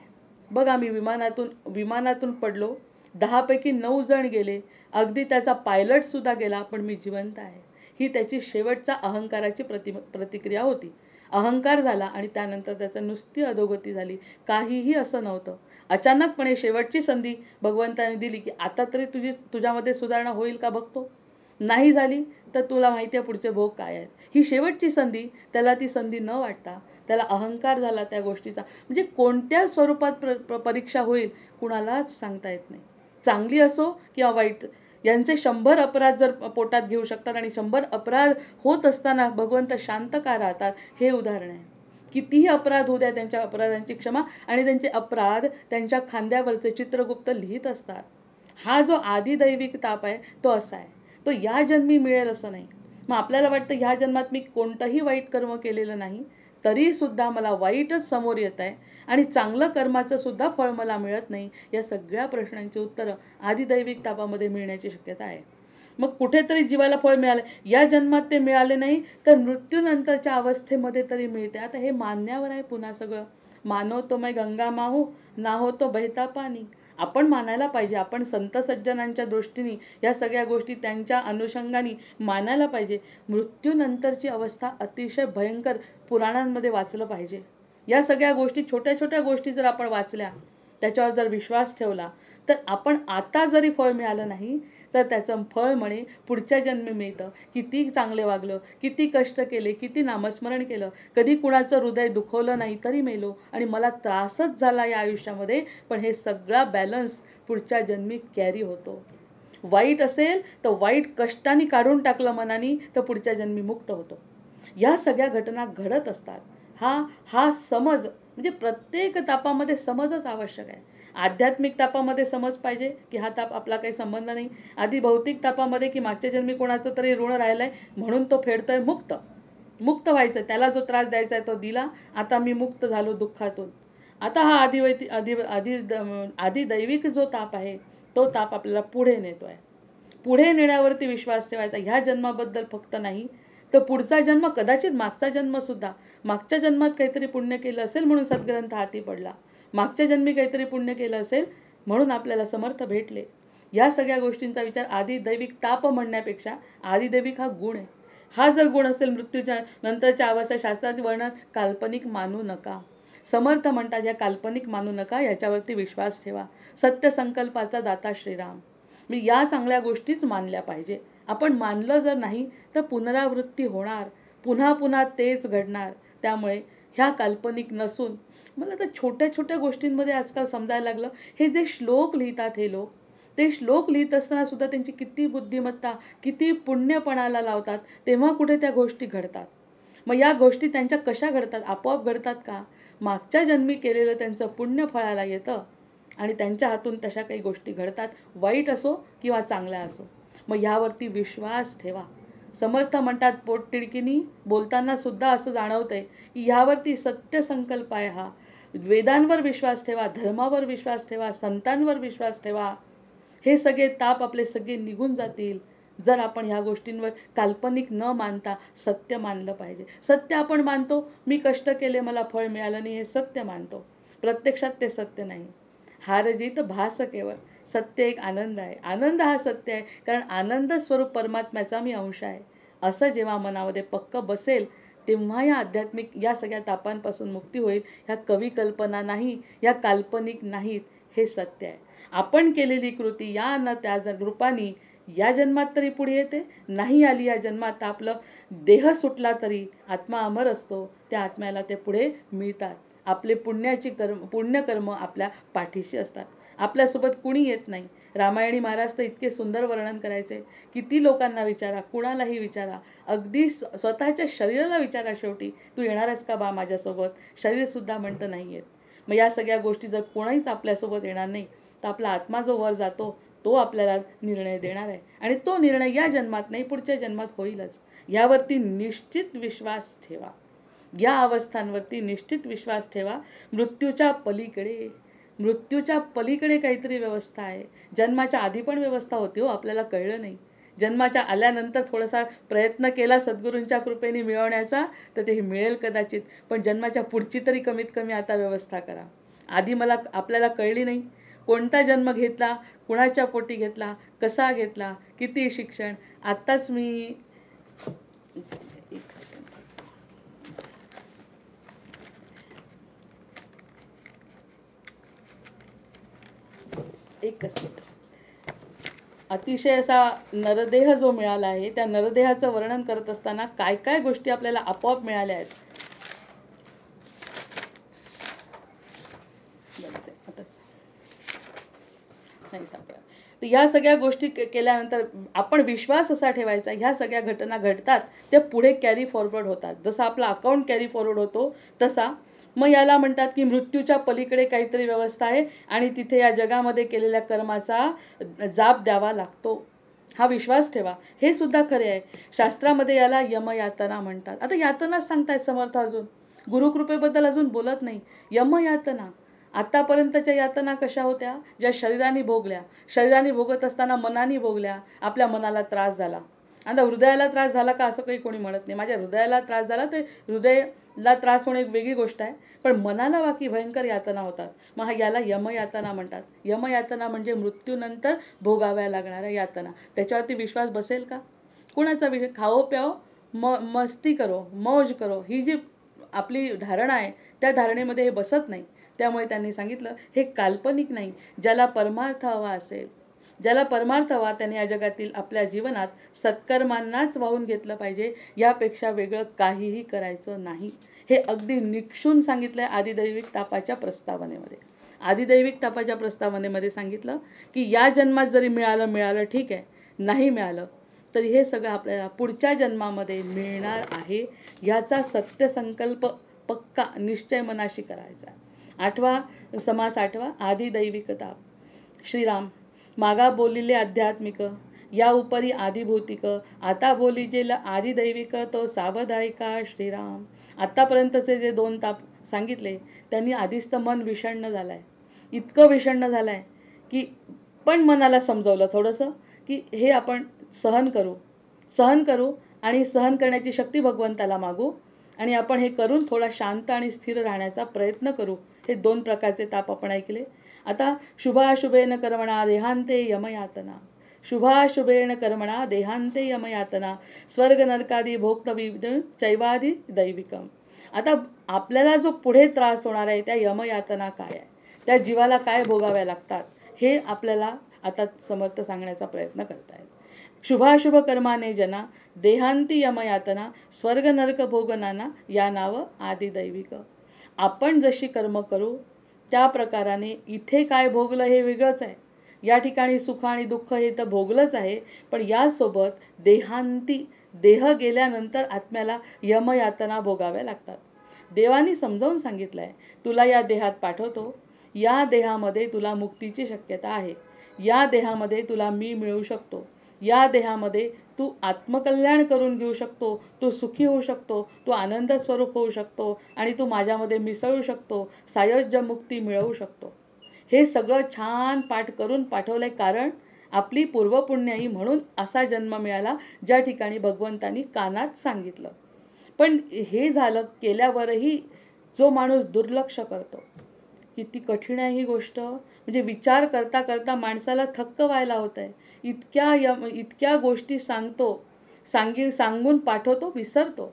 बघा, मी विमानातून पडलो, 10 पैकी 9 जण गेले, अगदी त्याचा पायलटसुद्धा गेला, पण मी जिवंत आहे. ही त्याची शेवटचा अहंकाराची प्रतिक्रिया होती. अहंकार झाला आणि त्यानंतर त्याचं नुसती अधोगती झाली. काहीही असं नव्हतं. अचानकपणे शेवटची संधी भगवंताने दिली की आता तरी तुझ्यामध्ये सुधारणा होईल का बघतो. नाही झाली तर तुला माहिती आहे पुढचे भोग काय आहेत. ही शेवटची संधी. त्याला ती संधी न वाटता त्याला अहंकार झाला त्या गोष्टीचा. म्हणजे कोणत्या स्वरूपात परीक्षा होईल कुणालाच सांगता येत नाही. चांगली असो किंवा वाईट, यांचे 100 अपराध जर पोटात घेऊ शकतात आणि 100 अपराध होत असताना भगवंत शांत का राहतात, हे उदाहरण आहे. कितीही अपराध होऊ द्या, त्यांच्या अपराधांची क्षमा, आणि त्यांचे अपराध त्यांच्या खांद्यावरचे चित्रगुप्त लिहित असतात. हा जो आदिदैविक ताप आहे तो असा आहे, तो या जन्मी मिळेल असं नाही. मग आपल्याला वाटतं ह्या जन्मात मी कोणतंही वाईट कर्म केलेलं नाही, तरीसुद्धा मला वाईटच समोर येत आहे आणि चांगलं कर्माचं सुद्धा फळ मला मिळत नाही. या सगळ्या प्रश्नांची उत्तरं आदिदैविक तापामध्ये मिळण्याची शक्यता आहे. मग कुठेतरी जीवाला फळ मिळालं, या जन्मात ते मिळाले नाही तर मृत्यूनंतरच्या अवस्थेमध्ये तरी मिळते. आता हे मानण्यावर आहे पुन्हा सगळं. मानो तो मैं गंगा माहू, ना हो तो बहता पाणी. आपण मानायला पाहिजे. आपण संत सज्जनांच्या दृष्टीने या सगळ्या गोष्टी त्यांच्या अनुषंगाने मानायला पाहिजे. मृत्यूनंतरची अवस्था अतिशय भयंकर, पुराणांमध्ये वाचलं पाहिजे. या सगळ्या गोष्टी, छोट्या छोट्या गोष्टी जर आपण वाचल्या, त्याच्यावर जर विश्वास ठेवला, तर आपण आता जरी फळ मिळालं नाही तर त्याचं फळ म्हणे पुढच्या जन्मी मिळतं. किती चांगले वागलं, किती कष्ट केले, किती नामस्मरण केलं, कधी कुणाचं हृदय दुखवलं नाही तरी मेलो आणि मला त्रासच झाला या आयुष्यामध्ये, पण हे सगळा बॅलन्स पुढच्या जन्मी कॅरी होतो. वाईट असेल तर वाईट कष्टाने काढून टाकलं मनाने तर पुढच्या जन्मी मुक्त होतो. या सगळ्या घटना घडत असतात. हा समज, म्हणजे प्रत्येक तापामध्ये समजच आवश्यक आहे. आध्यात्मिक तापामध्ये समज पाहिजे की हा ताप आपला काही संबंध नाही. आधी भौतिक तापामध्ये की मागच्या जन्मी कोणाचं तरी ऋण राहिलंय म्हणून तो फेडतोय. मुक्त व्हायचं, त्याला जो त्रास द्यायचा आहे तो दिला, आता मी मुक्त झालो दुःखातून. आता हा आदिदैविक जो ताप आहे तो ताप आपल्याला पुढे नेतोय. पुढे नेण्यावरती विश्वास ठेवायचा. ह्या जन्माबद्दल फक्त नाही तर पुढचा जन्म, कदाचित मागचा जन्मसुद्धा. मागच्या जन्मात काहीतरी पुण्य केलं असेल म्हणून सद्ग्रंथ हाती पडला, मागच्या जन्मी काहीतरी पुण्य केलं असेल म्हणून आपल्याला समर्थ भेटले. या सगळ्या गोष्टींचा विचार आदिदैविक ताप म्हणण्यापेक्षा आदिदैविक हा गुण आहे. हा जर गुण असेल, मृत्यूच्या नंतरच्या अवस्था शास्त्रात वर्णन काल्पनिक मानू नका. समर्थ म्हणतात या काल्पनिक मानू नका, याच्यावरती विश्वास ठेवा. सत्य संकल्पाचा दाता श्रीराम. मी या चांगल्या गोष्टीच मानल्या पाहिजे. आपण मानलं जर नाही तर पुनरावृत्ती होणार, पुन्हा पुन्हा तेच घडणार. त्यामुळे ह्या काल्पनिक नसून, मला तर छोट्या छोट्या गोष्टींमध्ये आजकाल समजायला लागलं, हे जे श्लोक लिहितात हे लोक, ते श्लोक लिहित असताना सुद्धा त्यांची किती बुद्धिमत्ता, किती पुण्यपणाला लावतात, तेव्हा कुठे त्या गोष्टी घडतात. मग या गोष्टी त्यांच्या कशा घडतात? आपोआप घडतात का? मागच्या जन्मी केलेलं त्यांचं पुण्य फळाला येतं आणि त्यांच्या हातून तशा काही गोष्टी घडतात, वाईट असो किंवा चांगल्या असो. मग ह्यावरती विश्वास ठेवा. समर्थ म्हणतात पोटतिडकीनी बोलताना सुद्धा असं जाणवतंय की ह्यावरती सत्य संकल्प आहे. हा वेदांवर विश्वास ठेवा, धर्मावर विश्वास ठेवा, संतांवर विश्वास ठेवा. हे सगळे ताप आपले सगळे निघून जातील जर आपण ह्या गोष्टींवर काल्पनिक न मानता सत्य मानलं पाहिजे. सत्य आपण मानतो, मी कष्ट केले मला फळ मिळालं नाही, हे सत्य मानतो. प्रत्यक्षात ते सत्य नाही. हार जीत भास केवळ. सत्य एक आनंद आहे. आनंद हा सत्य आहे, कारण आनंद स्वरूप परमात्म्याचा मी अंश आहे. असं जेव्हा मनामध्ये पक्क बसेल तेव्हा या आध्यात्मिक या सगळ्या तापांपासून मुक्ती होईल. ह्या कवी कल्पना नाही, या काल्पनिक नाहीत, हे सत्य आहे. आपण केलेली कृती या न त्या रूपाने या जन्मात तरी पुढे येते, नाही आली या जन्मात तर आपलं देह सुटला तरी आत्मा अमर असतो, त्या आत्म्याला ते पुढे मिळतात. आपले पुण्यकर्म आपल्या पाठीशी असतात. आपल्यासोबत कुणी येत नाही. रामायणी महाराज तर इतके सुंदर वर्णन करायचे. किती लोकांना विचारा, कुणालाही विचारा, अगदी स्वतःच्या शरीराला विचारा, शेवटी तू येणार आहेस का बा माझ्यासोबत, शरीरसुद्धा म्हणतं नाही येत. मग या सगळ्या गोष्टी जर कोणाहीच आपल्यासोबत येणार नाही तर आपला आत्मा जो वर जातो तो आपल्याला निर्णय देणार आहे. आणि तो निर्णय या जन्मात नाही, पुढच्या जन्मात होईलच. यावरती निश्चित विश्वास ठेवा. या अवस्थांवरती निश्चित विश्वास ठेवा. मृत्यूच्या पलीकडे काहीतरी व्यवस्था आहे. जन्माच्या आधी पण व्यवस्था होती हो, आपल्याला कळलं नाही. जन्माच्या आल्यानंतर थोडासा प्रयत्न केला सद्गुरूंच्या कृपेने मिळवण्याचा तर ते मिळेल कदाचित, पण जन्माच्या पुढची तरी कमीत कमी आता व्यवस्था करा. आधी आपल्याला कळली नाही. कोणता जन्म घेतला, कुणाच्या पोटी घेतला, कसा घेतला, किती शिक्षण. आत्ताच मी एकच मिनिट. अतिशय असा नरदेह जो मिळाला आहे, त्या नरदेहाचं वर्णन करत असताना काय काय गोष्टी आपल्याला आपोआप मिळाल्या आहेत. नाही सापडा. तर या सगळ्या गोष्टी केल्यानंतर आपण विश्वास असा ठेवायचा, ह्या सगळ्या घटना घडतात त्या पुढे कॅरी फॉरवर्ड होतात. जसं आपला अकाउंट कॅरी फॉरवर्ड होतो तसा मग याला म्हणतात की मृत्यूच्या पलीकडे काहीतरी व्यवस्था आहे आणि तिथे या जगामध्ये केलेल्या कर्माचा जाप द्यावा लागतो. हा विश्वास ठेवा. हे सुद्धा खरे आहे. शास्त्रामध्ये याला यमयातना म्हणतात. आता यातनाच सांगतायत समर्थ, अजून गुरुकृपेबद्दल अजून बोलत नाही. यमयातना. आतापर्यंतच्या यातना कशा होत्या, ज्या शरीराने भोगल्या, शरीराने भोगत असताना मनाने भोगल्या. आपल्या मनाला त्रास झाला. आता हृदयाला त्रास झाला का असं काही कोणी म्हणत नाही. माझ्या हृदयाला त्रास झाला तर हृदयाला त्रास होणे एक वेगळी गोष्ट आहे, पण मनाला बाकी भयंकर यातना होतात. मग याला यमयातना म्हणतात. यमयातना म्हणजे मृत्यूनंतर भोगाव्या लागणाऱ्या यातना. त्याच्यावरती विश्वास बसेल का? कुणाचा विषय? खाओ प्याओ, मस्ती करो, मौज करो, ही जी आपली धारणा आहे त्या धारणेमध्ये हे बसत नाही. त्यामुळे त्यांनी सांगितलं हे काल्पनिक नाही. ज्याला परमार्थ हवा असेल, ज्याला परमार्थ हवा त्याने या जगातील आपल्या जीवनात सत्कर्मांनाच वाहून घेतलं पाहिजे. यापेक्षा वेगळं काहीही करायचं नाही. हे अगदी निक्षून सांगितलंय आदिदैविक तापाच्या प्रस्तावनेमध्ये. आदिदैविक तापाच्या प्रस्तावनेमध्ये सांगितलं की या जन्मात जरी मिळालं ठीक आहे, नाही मिळालं तरी हे सगळं आपल्याला पुढच्या जन्मामध्ये मिळणार आहे. याचा सत्यसंकल्प पक्का निश्चय मनाशी करायचा. समास आठवा, आदिदैविक ताप. श्रीराम मागा बोलिले आध्यात्मिक, या उपरी आदिभौतिक, आता बोलिजेल आदिदैविक, तो सावधायिका श्रीराम. आत्तापर्यंतचे जे 2 ताप सांगितले त्यांनी आधीच तर मन विषण्ण झालं आहे. इतकं विषण्ण झालं आहे की पण मनाला समजवलं थोडंसं की हे आपण सहन करू आणि सहन करण्याची शक्ती भगवंताला मागू आणि आपण हे करून थोडा शांत आणि स्थिर राहण्याचा प्रयत्न करू. हे 2 प्रकारचे ताप आपण ऐकले. आता शुभाशुभेन कर्मणा देहांते यमयातना, शुभाशुभेन कर्मणा देहांते यमयातना, स्वर्ग नरकादी भोक्तव्य चैवादी दैविकम. आता आपल्याला जो पुढे त्रास होणार आहे त्या यमयातना काय आहे, त्या जीवाला काय भोगाव्या लागतात, हे आपल्याला आता समर्थ सांगण्याचा प्रयत्न करतायत. शुभाशुभ कर्माने जना देहांती यमयातना, स्वर्ग नरक भोगनाना, या नाव आदिदैविक. आपण जशी कर्म करू त्या प्रकाराने इथे काय भोगलं हे वेगळंच आहे. या ठिकाणी सुख आणि दुःख हे तर भोगलंच आहे, पण यासोबत देहांती, देह गेल्यानंतर आत्म्याला यमयातना भोगाव्या लागतात. देवानी समजावून सांगितलं आहे, तुला या देहात पाठवतो, या देहामध्ये तुला मुक्तीची शक्यता आहे, या देहामध्ये तुला मी मिळू शकतो, या देहामध्ये तू आत्मकल्याण करून घेऊ शकतो, तू सुखी होऊ शकतो, तू आनंद स्वरूप होऊ शकतो आणि तू माझ्यामध्ये मिसळू शकतो, सायोज्य मुक्ती मिळवू शकतो. हे सगळं छान पाठ करून पाठवलंय, कारण आपली पूर्वपुण्याई म्हणून असा जन्म मिळाला ज्या ठिकाणी भगवंतानी कानात सांगितलं. पण हे झालं केल्यावरही जो माणूस दुर्लक्ष करतो, किती कठीण आहे ही गोष्ट. म्हणजे विचार करता करता माणसाला थक्क व्हायला होत आहे. इतक्या गोष्टी सांगून पाठवतो, विसरतो.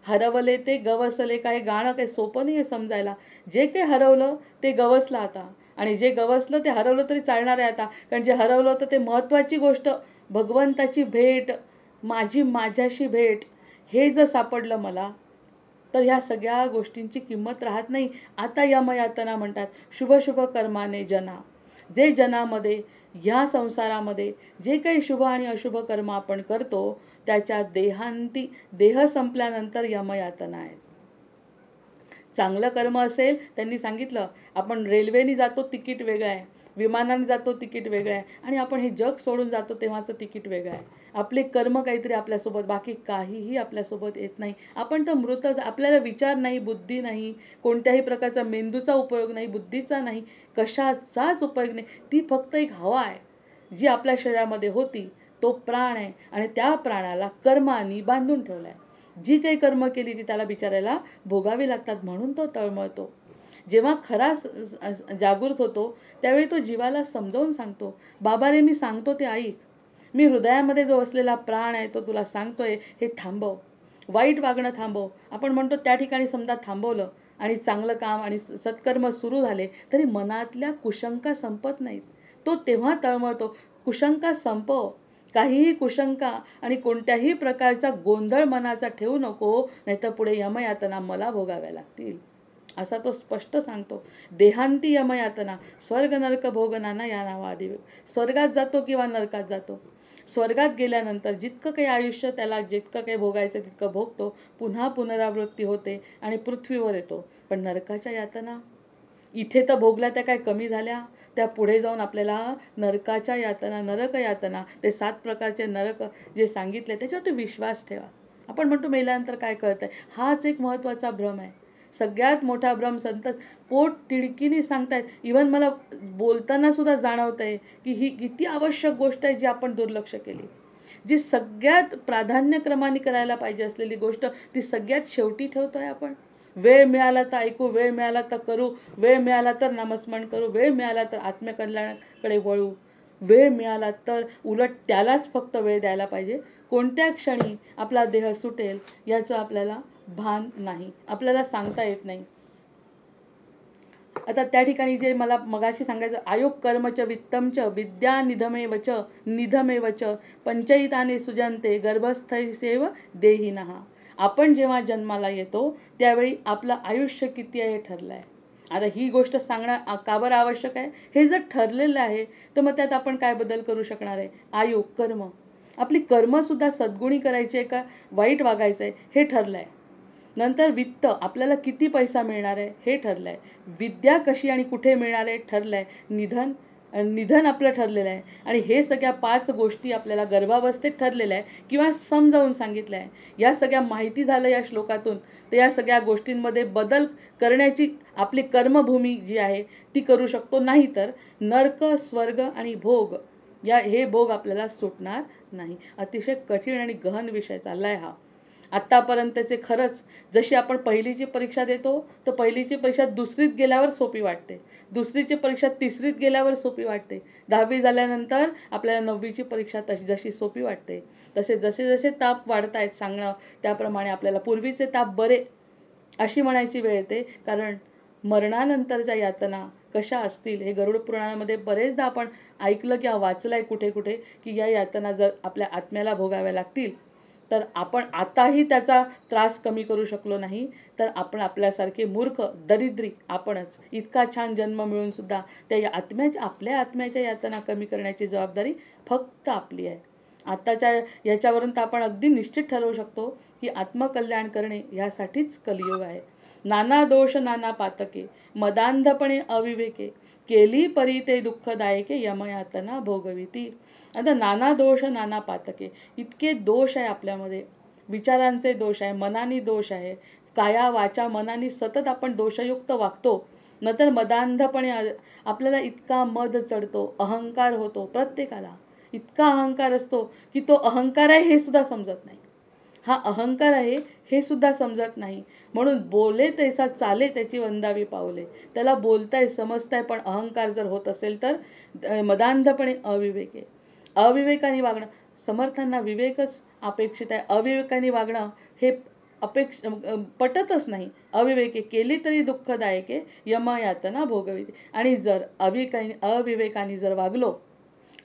हरवले ते गवसले, काय गाणं काही सोपं नाही आहे समजायला. जे काही हरवलं ते गवसलं आता, आणि जे गवसलं ते हरवलं तरी चालणार आहे आता. कारण जे हरवलं होतं ते महत्त्वाची गोष्ट, भगवंताची भेट, माझ्याशी भेट, हे जर सापडलं मला, तर ह्या सगळ्या गोष्टींची किंमत राहत नाही. आता यमयातना म्हणतात शुभ शुभ कर्माने जना. जे जनामध्ये, ह्या संसारामध्ये जे काही शुभ आणि अशुभ कर्म आपण करतो, त्याच्या देहांती, देह संपल्यानंतर यमयातना आहेत. चांगलं कर्म असेल, त्यांनी सांगितलं, आपण रेल्वेने जातो तिकीट वेगळं आहे, विमानाने जातो तिकीट वेगळं आहे, आणि आपण हे जग सोडून जातो तेव्हाचं तिकीट वेगळं आहे. आपले कर्म काहीतरी आपल्यासोबत, बाकी काहीही आपल्यासोबत येत नाही. आपण तर मृत, आपल्याला विचार नाही, बुद्धी नाही, कोणत्याही प्रकारचा मेंदूचा उपयोग नाही, बुद्धीचा नाही, कशाचाच उपयोग नाही. ती फक्त एक हवा आहे जी आपल्या शरीरामध्ये होती, तो प्राण आहे, आणि त्या प्राणाला कर्मानी बांधून ठेवला आहे. जी काही कर्म केली ती त्याला बिचारायला भोगावी लागतात, म्हणून तो तळमळतो. जेव्हा खरा जागृत होतो त्यावेळी तो जीवाला समजावून सांगतो, बाबा रे मी सांगतो ते ऐक, मी हृदयामध्ये जो असलेला प्राण आहे तो तुला सांगतोय, हे थांबव, वाईट वागणं थांबव. आपण म्हणतो त्या ठिकाणी समजा थांबवलं आणि चांगलं काम आणि सत्कर्म सुरू झाले तरी मनातल्या कुशंका संपत नाहीत. तो तेव्हा तळमळतो. कुशंका संपव, काहीही कुशंका आणि कोणत्याही प्रकारचा गोंधळ मनाचा ठेवू नको, नाहीतर पुढे यमयातना मला भोगाव्या लागतील, असा तो स्पष्ट सांगतो. देहांती यमयातना, स्वर्ग नरक भोगनाना या नावाआधी. स्वर्गात जातो किंवा नरकात जातो. स्वर्गात गेल्यानंतर जितकं काही आयुष्य त्याला जितकं काही भोगायचं तितकं भोगतो, पुन्हा पुनरावृत्ती होते आणि पृथ्वीवर येतो. पण नरकाच्या यातना इथे तर भोगल्या त्या काय कमी झाल्या, त्या पुढे जाऊन आपल्याला नरकाच्या यातना, नरक यातना, ते 7 प्रकारचे नरक जे सांगितले त्याच्यावर विश्वास ठेवा. आपण म्हणतो मेल्यानंतर काय कळतंय, हाच एक महत्त्वाचा भ्रम आहे. सगळ्यात मोठा भ्रम संत पोट तिडकीने सांगतायत. इव्हन मला बोलताना सुद्धा जाणवतंय की ही किती आवश्यक गोष्ट आहे जी आपण दुर्लक्ष केली. जी सगळ्यात प्राधान्यक्रमाने करायला पाहिजे असलेली गोष्ट ती सगळ्यात शेवटी ठेवतोय आपण. वेळ मिळाला तर ऐकू, वेळ मिळाला तर करू, वेळ मिळाला तर नामस्मरण करू, वेळ मिळाला तर आत्मकल्याणाकडे वळू, वेळ मिळाला तर उलट त्यालाच फक्त वेळ द्यायला पाहिजे. कोणत्या क्षणी आपला देह सुटेल याचं आपल्याला भान नाही, आपल्याला सांगता येत नाही. आता त्या ठिकाणी जे मला मगाशी सांगायचं, आयोग कर्मच वित्तमच विद्या निधमेवच निधमेवच पंचयिताने सुजनते गर्भस्थैसेव देहिनः. आपण जेव्हा जन्माला येतो त्यावेळी आपलं आयुष्य किती आहे हे ठरलं आहे. आता ही गोष्ट सांगणं का बरं आवश्यक आहे, हे जर ठरलेलं आहे तर मग त्यात आपण काय बदल करू शकणार आहे. आयोग कर्म, आपली कर्मसुद्धा सद्गुणी करायची आहे का वाईट वागायचं आहे हे ठरलं आहे. नंतर वित्त, आपल्याला किती पैसा मिळणार आहे हे ठरलं आहे. विद्या कशी आणि कुठे मिळणार आहे ठरलं आहे. निधन आपलं ठरलेलं आहे. आणि हे सगळ्या 5 गोष्टी आपल्याला गर्भावस्थेत ठरलेल्या आहे किंवा समजावून सांगितलं आहे. या सगळ्या माहिती झालं या श्लोकातून, तर या सगळ्या गोष्टींमध्ये बदल करण्याची आपली कर्मभूमी जी आहे ती करू शकतो. नाही तर नरक, स्वर्ग आणि भोग, हे भोग आपल्याला सुटणार नाही. अतिशय कठीण आणि गहन विषय चाललाय हा. आत्तापर्यंतचे खरंच, जशी आपण पहिलीची परीक्षा देतो तर पहिलीची परीक्षा दुसरीत गेल्यावर सोपी वाटते, दुसरीची परीक्षा तिसरीत गेल्यावर सोपी वाटते, 10वी झाल्यानंतर आपल्याला 9वीची परीक्षा जशी सोपी वाटते, तसे जसे जसे ताप वाढत आहेत सांगणं त्याप्रमाणे आपल्याला पूर्वीचे ताप बरे अशी म्हणायची वेळ येते. कारण मरणानंतरच्या यातना कशा असतील हे गरुड पुराणामध्ये बरेचदा आपण ऐकलं किंवा वाचलं आहे कुठे कुठे, की या यातना जर आपल्या आत्म्याला भोगाव्या लागतील तर आपण आताही त्याचा त्रास कमी करू शकलो नाही तर आपण आपल्यासारखे मूर्ख दरिद्री आपणच. इतका छान जन्म मिळून सुद्धा त्या आपल्या आत्म्याच्या यातना कमी करण्याची जबाबदारी फक्त आपली आहे. आताच्या याच्यावरून तर आपण अगदी निश्चित ठरवू शकतो की आत्मकल्याण करणे यासाठीच कलियुग आहे. नाना दोष नाना पातके मदांधपणे अविवेके केली परी ते दुःखदायके यमयातना भोगविती. आता नाना दोष नाना पातके, इतके दोष आहे आपल्यामध्ये, विचारांचे दोष आहे, मनानी दोष आहे, काया वाचा मनानी सतत आपण दोषयुक्त वागतो. नंतर मदांधपणे आपल्याला इतका मद चढतो, अहंकार होतो. प्रत्येकाला इतका अहंकार असतो की तो अहंकार आहे हे सुद्धा समजत नाही, हा अहंकार आहे हे सुद्धा समजत नाही. म्हणून बोले तैसा चाले त्याची वंदावी पावले. त्याला बोलताय समजताय पण अहंकार जर होत असेल तर मदांधपणे अविवेके, अविवेकाने वागणं. समर्थांना विवेकच अपेक्षित आहे. अविवेकाने वागणं हे पटतच नाही. अविवेके केली तरी दुःखदायके यमयातना भोगविते. आणि जर अविवेकाने जर वागलो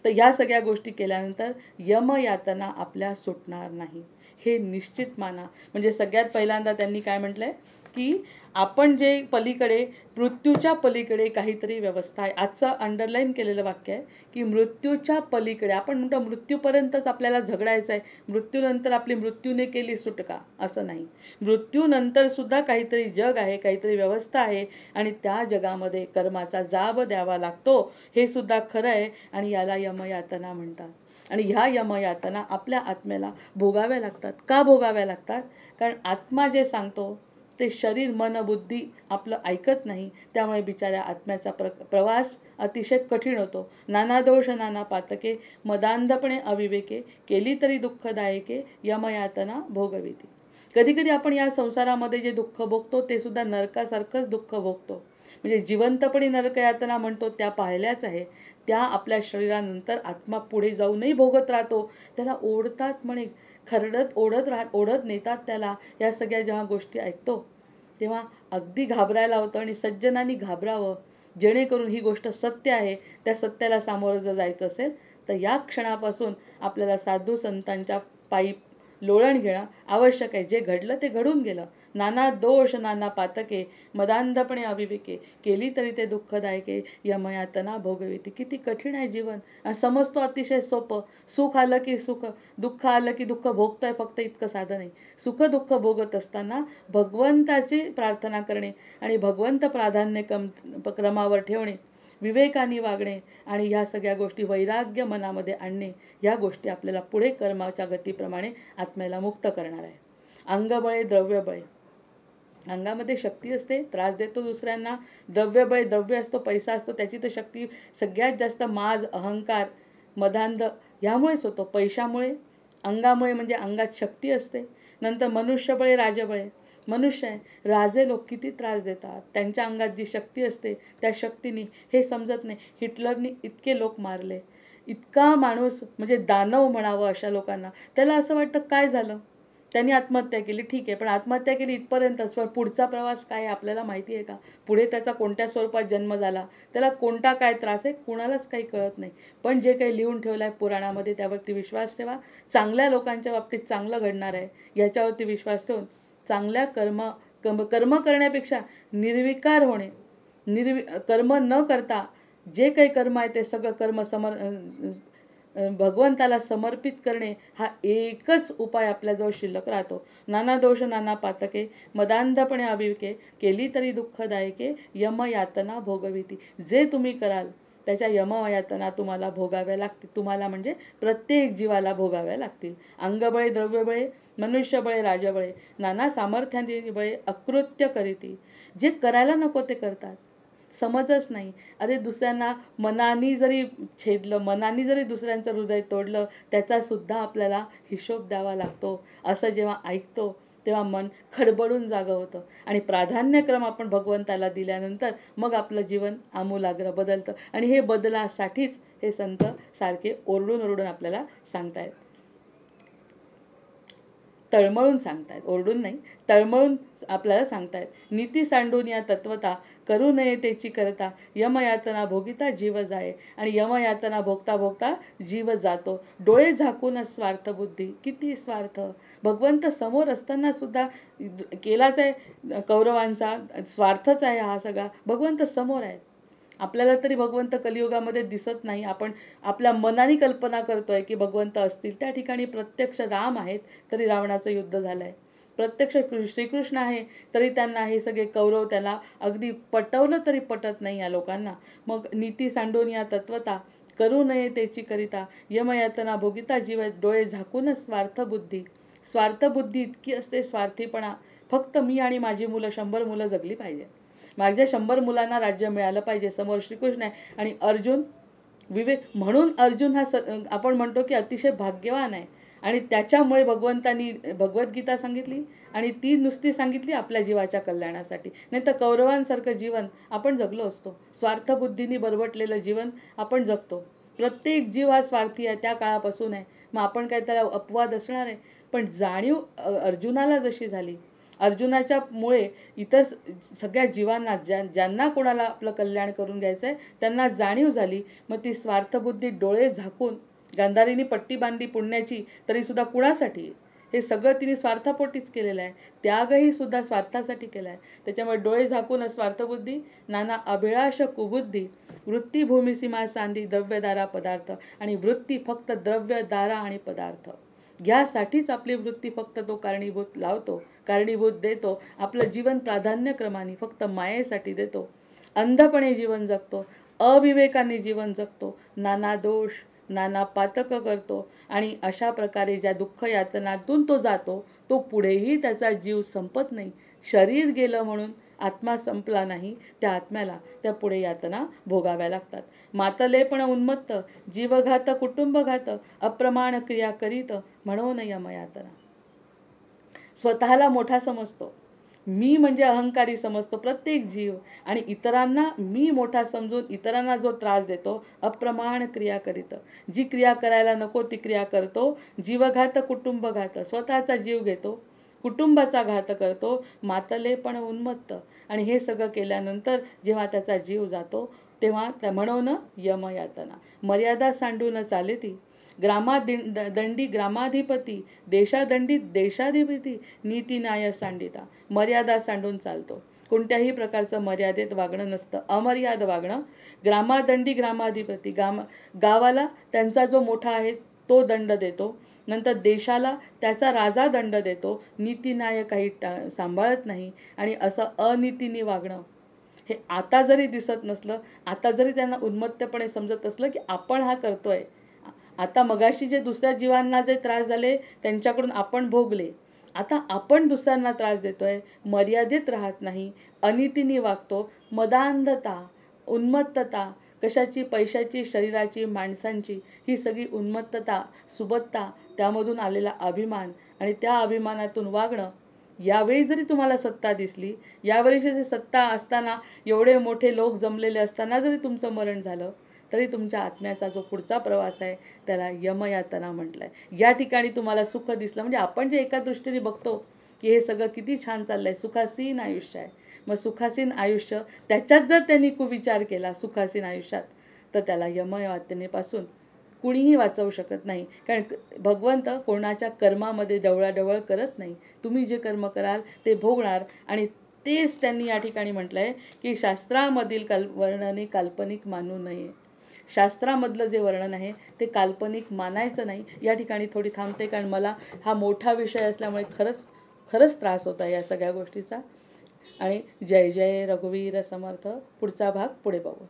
तर ह्या सगळ्या गोष्टी केल्यानंतर यमयातना आपल्या सुटणार नाही, हे निश्चित माना. म्हणजे सगळ्यात पहिल्यांदा त्यांनी काय म्हटलंय की आपण जे पलीकडे, मृत्यूच्या पलीकडे काहीतरी व्यवस्था आहे. आजचं अंडरलाईन केलेलं वाक्य आहे की मृत्यूच्या पलीकडे. आपण म्हणतो मृत्यूपर्यंतच आपल्याला झगडायचं आहे, मृत्यूनंतर आपली मृत्यूने केली सुटका, असं नाही. मृत्यूनंतर सुद्धा काहीतरी जग आहे, काहीतरी व्यवस्था आहे आणि त्या जगामध्ये कर्माचा जाब द्यावा लागतो, हे सुद्धा खरं आहे. आणि याला यमयातना म्हणतात. आणि ह्या यमयातना आपल्या आत्म्याला भोगाव्या लागतात. का भोगाव्या लागतात? कारण आत्मा जे सांगतो ते शरीर मन बुद्धी आपलं ऐकत नाही. त्यामुळे बिचाऱ्या आत्म्याचा प्रवास अतिशय कठीण होतो. नाना दोष नाना पातके मदांधपणे अविवेके केली तरी दुःखदायके यमयातना भोगविती. कधी कधी आपण या संसारामध्ये जे दुःख भोगतो ते सुद्धा नरकासारखंच दुःख भोगतो. म्हणजे जिवंतपणी नरकयातना म्हणतो त्या पाहिल्याच आहे. त्या आपल्या शरीरानंतर आत्मा पुढे जाऊनही भोगत राहतो. त्याला ओढतात म्हणे, खरडत ओढत नेतात त्याला. या सगळ्या जेव्हा गोष्टी ऐकतो तेव्हा अगदी घाबरायला होतं. आणि सज्जनांनी घाबरावं, जेणेकरून ही गोष्ट सत्य आहे. त्या सत्याला सामोरं जर जायचं असेल तर या क्षणापासून आपल्याला साधू संतांच्या पायी लोळण घेणं आवश्यक आहे. जे घडलं ते घडून गेलं. नाना दोष नाना पातके मदांधपणे अविवेके केली तरी ते दुःखदायके यमयातना भोगविती. किती कठीण आहे जीवन. आणि समजतो अतिशय सोपं. सुख आलं की सुख, दुःख आलं की दुःख भोगतोय, फक्त इतकं साधं नाही. सुख दुःख भोगत असताना भगवंताची प्रार्थना करणे आणि भगवंत प्राधान्य क्रमावर ठेवणे, विवेकाने वागणे आणि ह्या सगळ्या गोष्टी वैराग्य मनामध्ये आणणे, ह्या गोष्टी आपल्याला पुढे कर्माच्या गतीप्रमाणे आत्म्याला मुक्त करणार आहे. अंगबळे द्रव्यबळे. अंगामध्ये शक्ती असते, त्रास देतो दुसऱ्यांना. द्रव्यबळ, द्रव्य असतो, पैसा असतो, त्याची तर शक्ती सगळ्यात जास्त माज अहंकार मदांध ह्यामुळेच होतो. पैशामुळे, अंगामुळे, म्हणजे अंगात शक्ती असते. नंतर मनुष्यबळे राजबळे. मनुष्य आहे, राजे लोक किती त्रास देतात. त्यांच्या अंगात जी शक्ती असते त्या शक्तीने, हे समजत नाही, हिटलरनी इतके लोक मारले. इतका माणूस म्हणजे दानव म्हणावं अशा लोकांना. त्याला असं वाटतं काय झालं, त्यांनी आत्महत्या केली, ठीक आहे, पण आत्महत्या केली इथपर्यंतच. पण पुढचा प्रवास काय आहे आपल्याला माहिती आहे का? पुढे त्याचा कोणत्या स्वरूपात जन्म झाला, त्याला कोणता काय त्रास आहे, कुणालाच काही कळत नाही. पण जे काही लिहून ठेवलं आहे पुराणामध्ये त्यावरती विश्वास ठेवा. चांगल्या लोकांच्या बाबतीत चांगलं घडणार आहे याच्यावरती विश्वास ठेवून चांगल्या कर्म करण्यापेक्षा निर्विकार होणे, कर्म न करता जे काही कर्म आहे ते सगळं कर्म भगवंताला समर्पित करणे, हा एकच उपाय आपल्याजवळ शिल्लक राहतो. नाना दोष नाना पातके मदांधपणे अविवेके केली तरी दुःखदायके यमयातना भोगविती. जे तुम्ही कराल त्याच्या यमयातना तुम्हाला भोगाव्या लागतील. तुम्हाला म्हणजे प्रत्येक जीवाला भोगाव्या लागतील. अंगबळे द्रव्यबळे मनुष्यबळे राजबळे नाना सामर्थ्याने बळे अकृत्य करीती. जे करायला नको ते करतात, समजच नाही. अरे दुसऱ्यांना मनानी जरी छेदलं, मनानी जरी दुसऱ्यांचं हृदय तोडलं, त्याचा सुद्धा आपल्याला हिशोब द्यावा लागतो. असं जेव्हा ऐकतो तेव्हा मन खडबडून जागं होतं. आणि प्राधान्यक्रम आपण भगवंताला दिल्यानंतर मग आपलं जीवन आमूलाग्र बदलतं. आणि हे बदलासाठीच हे संत सारखे ओरडून ओरडून आपल्याला सांगतायत, तळमळून सांगतायत. ओरडून नाही, तळमळून आपल्याला सांगतायत. नीती सांडून या तत्वता करू नये त्याची करता यमयातना भोगिता जीव जाये. आणि यमयातना भोगता भोगता जीव जातो. डोळे झाकूनच स्वार्थ बुद्धी. किती स्वार्थ. भगवंत समोर असताना सुद्धा केलाच आहे कौरवांचा स्वार्थच आहे हा सगळा. भगवंत समोर आहेत. आपल्याला तरी भगवंत कलियुगामध्ये दिसत नाही. आपण आपल्या मनाने कल्पना करतोय की भगवंत असतील. त्या ठिकाणी प्रत्यक्ष राम आहेत तरी रावणाचं युद्ध झालं आहे. प्रत्यक्ष श्रीकृष्ण आहे तरी त्यांना हे सगळे कौरव त्याला अगदी पटवलं तरी पटत नाही या लोकांना. मग नीती सांडून या तत्वता करू नये त्याची करिता यमयातना भोगिता जीव डोळे झाकूनच स्वार्थबुद्धी. स्वार्थबुद्धी इतकी असते, स्वार्थीपणा. फक्त मी आणि माझी मुलं 100 मुलं जगली पाहिजे, माझ्या 100 मुलांना राज्य मिळालं पाहिजे. समोर श्रीकृष्ण आहे आणि अर्जुन विवेक. म्हणून अर्जुन हा आपण म्हणतो की अतिशय भाग्यवान आहे. आणि त्याच्यामुळे भगवंतांनी भगवद्गीता सांगितली आणि ती नुसती सांगितली आपल्या जीवाच्या कल्याणासाठी. नाही तर कौरवांसारखं जीवन आपण जगलो असतो. स्वार्थबुद्धीने बरबटलेलं जीवन आपण जगतो. प्रत्येक जीव हा स्वार्थी आहे, त्या काळापासून आहे. मग आपण काय त्याला अपवाद असणार आहे? पण जाणीव अर्जुनाला जशी झाली, अर्जुनाच्या मुळे इतर सगळ्या जीवांना ज्यांना कोणाला आपलं कल्याण करून घ्यायचं आहे त्यांना जाणीव झाली. मग ती स्वार्थबुद्धी डोळे झाकून गांधारीने पट्टी बांधली पुण्याची, तरीसुद्धा कुणासाठी? हे सगळं तिने स्वार्थापोटीच केलेलं आहे. त्यागही सुद्धा स्वार्थासाठी केला आहे. त्याच्यामुळे डोळे झाकून स्वार्थबुद्धी, नाना अभिलाष कुबुद्धी, वृत्ती भूमिसीमा सांदी द्रव्यदारा पदार्थ. आणि वृत्ती फक्त द्रव्य, दारा आणि पदार्थ यासाठीच आपली वृत्ती फक्त तो कारणीभूत लावतो, कारणीभूत देतो. आपलं जीवन प्राधान्यक्रमाने फक्त मायेसाठी देतो. अंधपणे जीवन जगतो, अविवेकाने जीवन जगतो, नाना दोष नाना पातक करतो. आणि अशा प्रकारे ज्या दुःख यातनातून तो जातो, तो पुढेही त्याचा जीव संपत नाही. शरीर गेलं म्हणून आत्मा संपला नाही. त्या आत्म्याला त्या पुढे यातना भोगाव्या लागतात. मातलेपण उन्मत्त, जीवघात कुटुंबघात, अप्रमाण क्रिया करीत म्हणून यमयातना. स्वतःला मोठा समजतो, मी म्हणजे अहंकारी समजतो प्रत्येक जीव, आणि इतरांना मी मोठा समजून इतरांना जो त्रास देतो, अप्रमाण क्रिया करीत, जी क्रिया करायला नको ती क्रिया करतो. जीवघात कुटुंबघात, स्वतःचा जीव घेतो, कुटुंबाचा घात करतो. मातले पण उन्मत्त. आणि हे सगळं केल्यानंतर जेव्हा त्याचा जीव जातो तेव्हा त्या म्हणून यमयातना. मर्यादा सांडून चाले ती, दंडी ग्रामाधिपती, देशादंडित देशाधिपती, नीती न्याय सांडिता. मर्यादा सांडून चालतो, कोणत्याही प्रकारचं मर्यादेत वागणं नसतं, अमर्याद वागणं. ग्रामादंडी ग्रामाधिपती, गावाला त्यांचा जो मोठा आहे तो दंड देतो, नंतर देशाला त्याचा राजा दंड देतो. नीती न्याय काही सांभाळत नाही. आणि असं अनितीने वागणं हे आता जरी दिसत नसलं, आता जरी त्यांना उन्मत्तपणे समजत असलं की आपण हा करतोय, आता मगाशी जे दुसऱ्या जीवांना जे त्रास झाले त्यांच्याकडून आपण भोगले, आता आपण दुसऱ्यांना त्रास देतोय, मर्यादेत राहत नाही, अनितीने वागतो. मदांधता, उन्मत्तता, कशाची? पैशाची, शरीराची, माणसांची, ही सगळी उन्मत्तता, सुबत्ता, त्यामधून आलेला अभिमान आणि त्या अभिमानातून वागणं. यावेळी जरी तुम्हाला सत्ता दिसली, यावेळी सत्ता असताना एवढे मोठे लोक जमलेले असताना जरी तुमचं मरण झालं, तरी तुमच्या आत्म्याचा जो पुढचा प्रवास आहे त्याला यमयातना म्हटलंय. या ठिकाणी तुम्हाला सुख दिसलं म्हणजे आपण जे एका दृष्टीने बघतो की हे सगळं किती छान चाललंय, सुखासीन आयुष्य आहे, मग सुखासीन आयुष्य त्याच्यात जर त्यांनी कुविचार केला सुखासीन आयुष्यात, तर त्याला यमयातनेपासून कुणीही वाचवू शकत नाही. कारण भगवंत कोणाच्या कर्मामध्ये डवळाडवळ करत नाही. तुम्ही जे कर्म कराल ते भोगणार. आणि तेच त्यांनी या ठिकाणी म्हटलंय की शास्त्रामधील वर्णने काल्पनिक मानू नये. शास्त्रामधलं जे वर्णन आहे ते काल्पनिक मानायचं नाही. या ठिकाणी थोडी थांबते, कारण मला हा मोठा विषय असल्यामुळे खरंच त्रास होता या सगळ्या गोष्टीचा. आणि जय जय रघुवीर समर्थ. पुढचा भाग पुढे बघू.